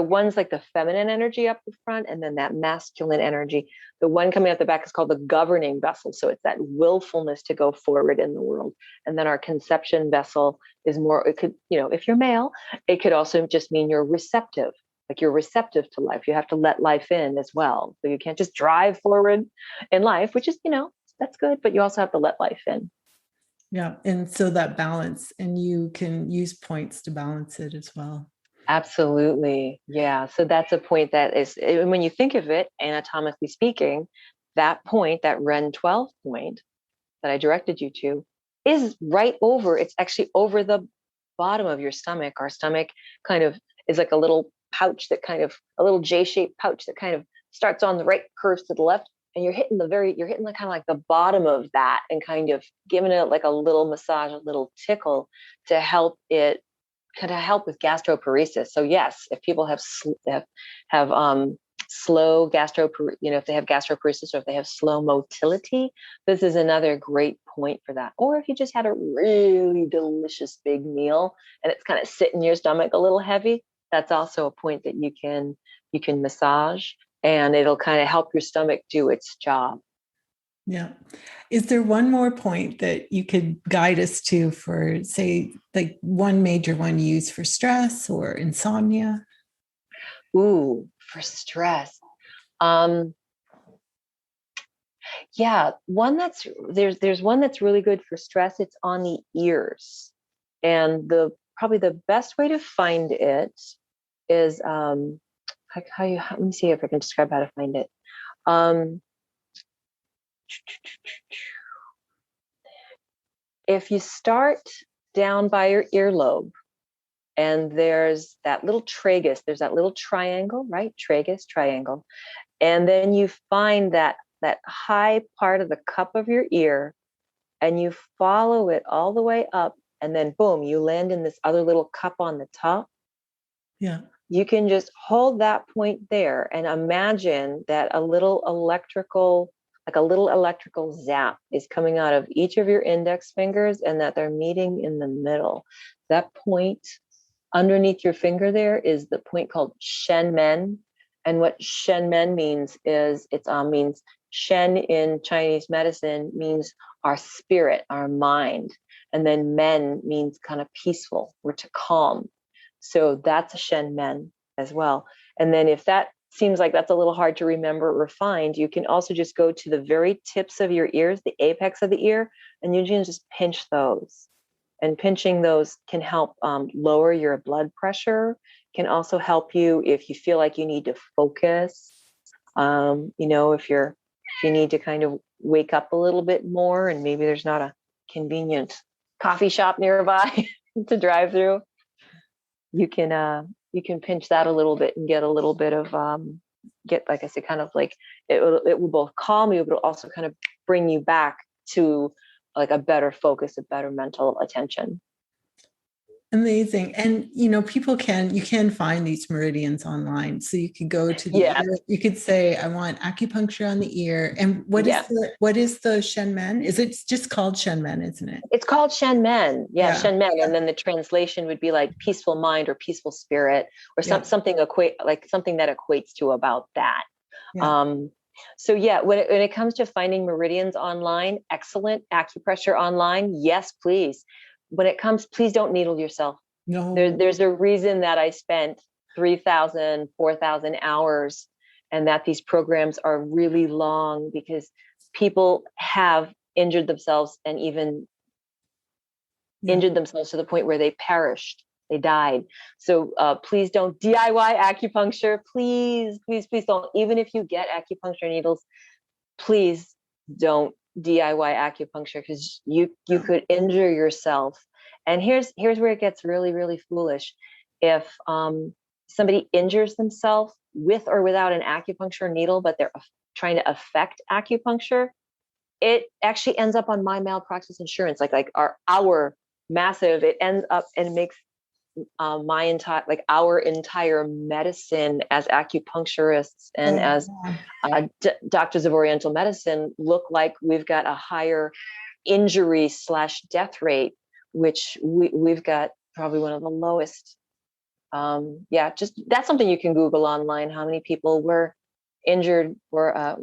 one's like the feminine energy up the front, and then that masculine energy. The one coming out the back is called the governing vessel. So it's that willfulness to go forward in the world. And then our conception vessel is more, it could, if you're male, it could also just mean you're receptive. Like you're receptive to life. You have to let life in as well. So you can't just drive forward in life, which is, that's good, but you also have to let life in. Yeah. And so that balance, and you can use points to balance it as well. Absolutely. Yeah. So that's a point that is, when you think of it, anatomically speaking, that point, that Ren 12 point that I directed you to, is right over, it's actually over the bottom of your stomach. Our stomach kind of is like a little pouch, that kind of, a little J-shaped pouch that kind of starts on the right, curves to the left. And you're hitting like kind of like the bottom of that, and kind of giving it like a little massage, a little tickle, to help it kind of help with gastroparesis. So yes, if people have slow if they have gastroparesis, or if they have slow motility, this is another great point for that. Or if you just had a really delicious big meal and it's kind of sitting in your stomach a little heavy, that's also a point that you can massage, and it'll kind of help your stomach do its job. Yeah. Is there one more point that you could guide us to for, say, like one major one used for stress or insomnia? Ooh, for stress. Yeah, there's one that's really good for stress. It's on the ears. And probably the best way to find it is, let me see if I can describe how to find it. If you start down by your earlobe, and there's that little tragus, there's that little triangle, right? Tragus, triangle. And then you find that high part of the cup of your ear, and you follow it all the way up, and then boom, you land in this other little cup on the top. Yeah. You can just hold that point there and imagine that a little electrical zap is coming out of each of your index fingers, and that they're meeting in the middle. That point underneath your finger there is the point called Shen Men. And what Shen Men means is, means Shen in Chinese medicine means our spirit, our mind. And then Men means kind of peaceful, or to calm. So that's a Shen Men as well. And then if that seems like that's a little hard to remember or find, you can also just go to the very tips of your ears, the apex of the ear, and you can just pinch those. And pinching those can help lower your blood pressure, can also help you if you feel like you need to focus. If you need to kind of wake up a little bit more, and maybe there's not a convenient coffee shop nearby to drive through, you can pinch that a little bit and get a little bit of like I said, kind of like it will both calm you, but it'll also kind of bring you back to like a better focus, a better mental attention. Amazing. And you can find these meridians online. So you could go to the Yeah. ear, you could say, I want acupuncture on the ear. And Yeah. what is the Shen Men? Is it just called Shen Men, isn't it? It's called Shen Men. Yeah, Yeah. Shen Men. And then the translation would be like peaceful mind or peaceful spirit, or Yeah. something that equates to about that. Yeah. So yeah, when it comes to finding meridians online, excellent. Acupressure online, yes, please. When it comes, please don't needle yourself. No. There's a reason that I spent 3,000, 4,000 hours, and that these programs are really long, because people have injured themselves, and even injured themselves to the point where they perished. They died. So please don't DIY acupuncture. Please, please, please don't. Even if you get acupuncture needles, please don't DIY acupuncture, because you could injure yourself. And here's where it gets really, really foolish. If somebody injures themselves with or without an acupuncture needle, but they're trying to affect acupuncture, it actually ends up on my malpractice insurance, like our massive. It ends up and makes our entire medicine as acupuncturists and as doctors of Oriental medicine look like we've got a higher injury/death rate, which we've got probably one of the lowest. Just that's something you can Google online. How many people were injured or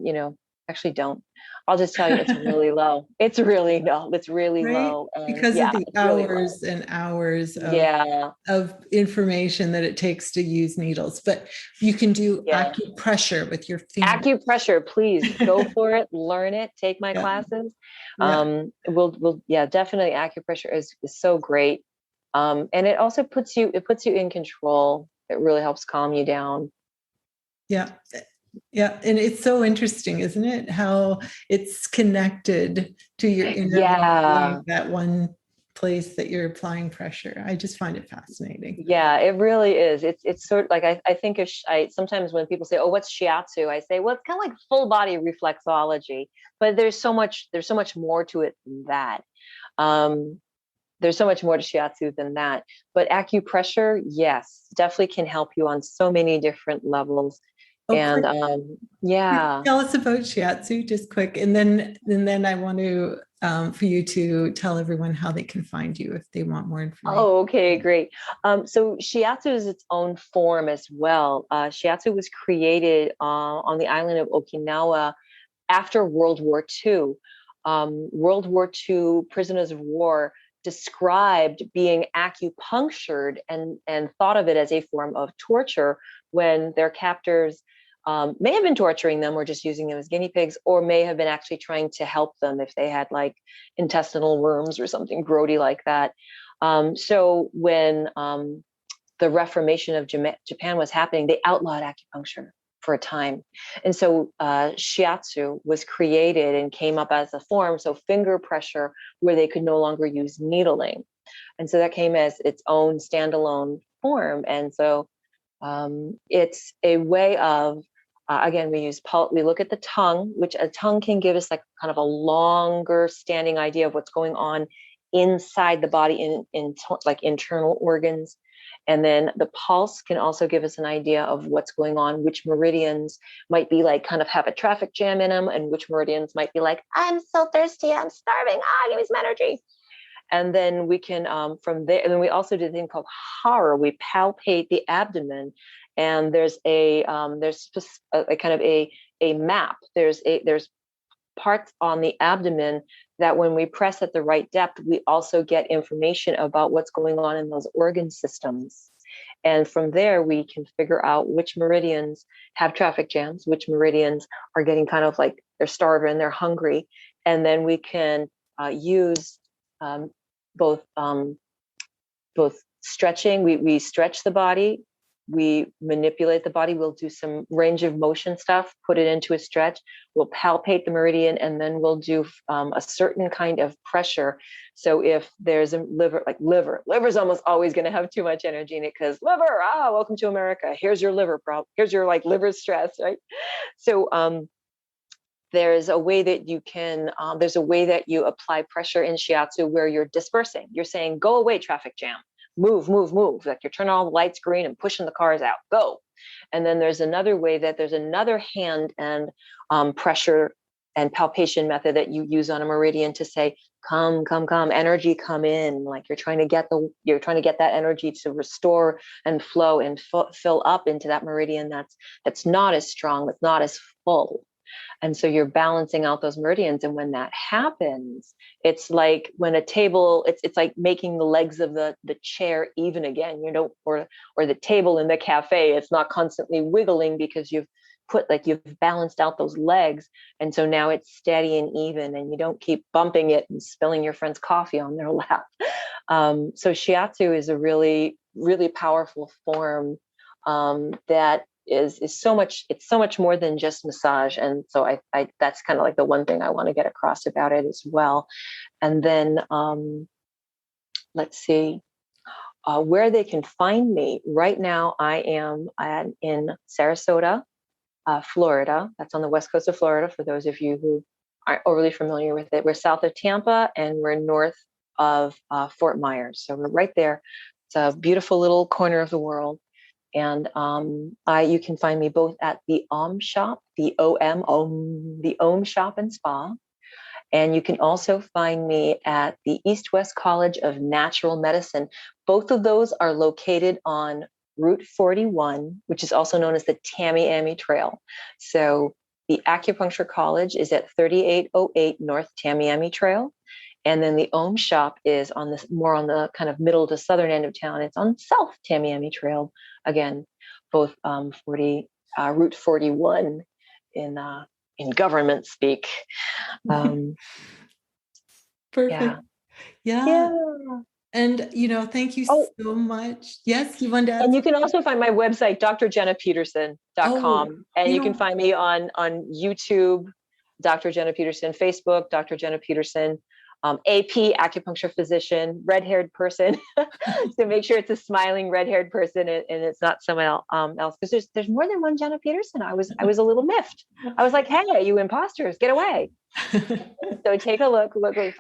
actually don't. I'll just tell you, it's really low. It's really low. It's really Right? low. Because of the really hours and hours yeah. of information that it takes to use needles. But you can do acupressure with your fingers. Acupressure, please go for it, learn it, take my classes. We'll definitely. Acupressure is so great. And it also puts you in control. It really helps calm you down. Yeah. Yeah. And it's so interesting, isn't it? How it's connected to your inner body, that one place that you're applying pressure. I just find it fascinating. Yeah, it really is. It's sort of like, I think sometimes when people say, oh, what's Shiatsu? I say, well, it's kind of like full body reflexology, but there's so much more to it than that. There's so much more to Shiatsu than that. But acupressure, yes, definitely can help you on so many different levels. And tell us about Shiatsu just quick, and then I want to for you to tell everyone how they can find you if they want more information. Oh, okay, great. So Shiatsu is its own form as well. Shiatsu was created on the island of Okinawa after World War II. World War II prisoners of war described being acupunctured and thought of it as a form of torture when their captors may have been torturing them or just using them as guinea pigs, or may have been actually trying to help them if they had like intestinal worms or something grody like that. So when the Reformation of Japan was happening, they outlawed acupuncture for a time. And so Shiatsu was created and came up as a form, so finger pressure, where they could no longer use needling. And so that came as its own standalone form. And so it's a way of, again, we look at the tongue, which a tongue can give us like kind of a longer standing idea of what's going on inside the body in like internal organs. And then the pulse can also give us an idea of what's going on, which meridians might be like kind of have a traffic jam in them, and which meridians might be like, I'm so thirsty, I'm starving, give me some energy. And then we can, from there, and then we also did a thing called hara. We palpate the abdomen, and there's a kind of a map. There's parts on the abdomen that when we press at the right depth, we also get information about what's going on in those organ systems. And from there, we can figure out which meridians have traffic jams, which meridians are getting kind of like they're starving, they're hungry. And then we can use both stretching. We stretch the body, we manipulate the body. We'll do some range of motion stuff, put it into a stretch. We'll palpate the meridian, and then we'll do a certain kind of pressure. So if there's a liver's almost always going to have too much energy in it, because liver, welcome to America. Here's your liver problem. Here's your like liver stress, right? So there's a way that you can, there's a way that you apply pressure in Shiatsu where you're dispersing. You're saying, go away, traffic jam. move, move, move. Like you're turning all the lights green and pushing the cars out, go. And then there's another way that there's another hand and pressure and palpation method that you use on a meridian to say, come, come, come, energy, come in. Like you're trying to get that energy to restore and flow and fill up into that meridian that's not as strong, that's not as full. And so you're balancing out those meridians. And when that happens, it's like when a table, it's like making the legs of the chair even again, or the table in the cafe. It's not constantly wiggling because you've balanced out those legs. And so now it's steady and even, and you don't keep bumping it and spilling your friend's coffee on their lap. So Shiatsu is a really, really powerful form that is so much more than just massage. And so I that's kind of like the one thing I want to get across about it as well. And then let's see where they can find me. Right now I am in Sarasota, Florida. That's on the west coast of Florida for those of you who aren't overly familiar with it. We're south of Tampa and we're north of Fort Myers. So we're right there. It's a beautiful little corner of the world. And you can find me both at the Om Shop, the Om Shop and Spa. And you can also find me at the East West College of Natural Medicine. Both of those are located on Route 41, which is also known as the Tamiami Trail. So the Acupuncture College is at 3808 North Tamiami Trail. And then the Om Shop is more on the kind of middle to southern end of town. It's on South Tamiami Trail. Again, both Route 41 in government speak. Perfect. Yeah. And, thank you so much. Yes, you wanted to add and you can also find my website, drjennapeterson.com. And you can find me on YouTube, Dr. Jenna Peterson, Facebook, Dr. Jenna Peterson, AP, acupuncture physician, red-haired person. So make sure it's a smiling red-haired person and it's not someone else. Because there's more than one Jenna Peterson. I was a little miffed. I was like, hey, you imposters, get away. So take a look.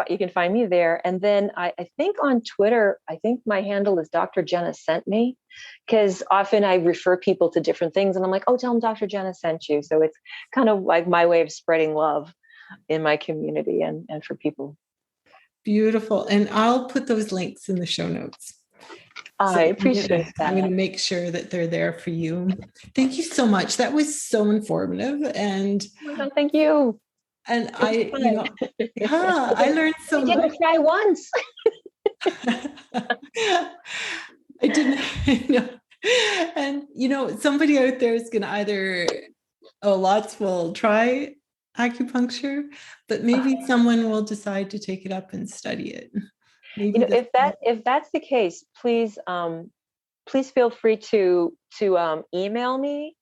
You can find me there. And then I think on Twitter, I think my handle is Dr. Jenna Sent Me, because often I refer people to different things and I'm like, oh, tell them Dr. Jenna sent you. So it's kind of like my way of spreading love in my community and for people. Beautiful. And I'll put those links in the show notes. I appreciate that. I'm going to make sure that they're there for you. Thank you so much. That was so informative. And thank you. And I learned so much. I didn't cry once. I didn't. And, somebody out there is going to either, lots will try acupuncture, but maybe someone will decide to take it up and study it. Maybe if that's the case, please feel free to email me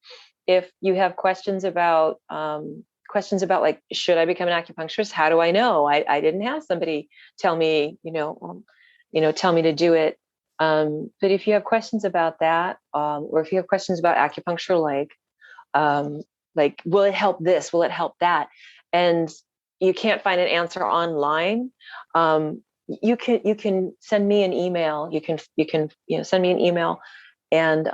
if you have questions about like, should I become an acupuncturist? How do I know? I didn't have somebody tell me, tell me to do it. But if you have questions about that, or if you have questions about acupuncture, like, will it help this? Will it help that? And you can't find an answer online. You can send me an email. You can send me an email and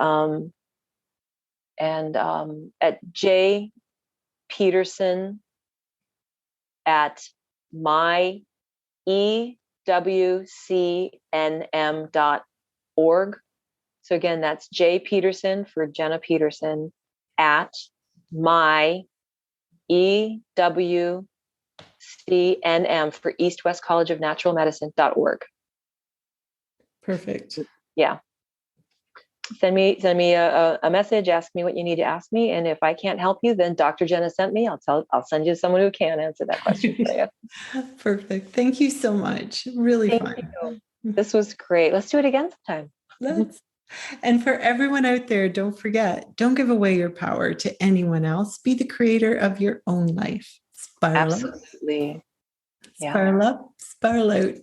at jpeterson at myewcnm.org. So again, that's J Peterson for Jenna Peterson at myewcnm for East West College of Natural Medicine.org. Perfect. Yeah. Send me a message, ask me what you need to ask me. And if I can't help you, then Dr. Jenna Sent Me, I'll send you someone who can answer that question for you. Perfect. Thank you so much. Really fun. You. This was great. Let's do it again sometime. Let's. And for everyone out there, don't forget, don't give away your power to anyone else. Be the creator of your own life. Spiral Absolutely. up. Spiral up, spiral out.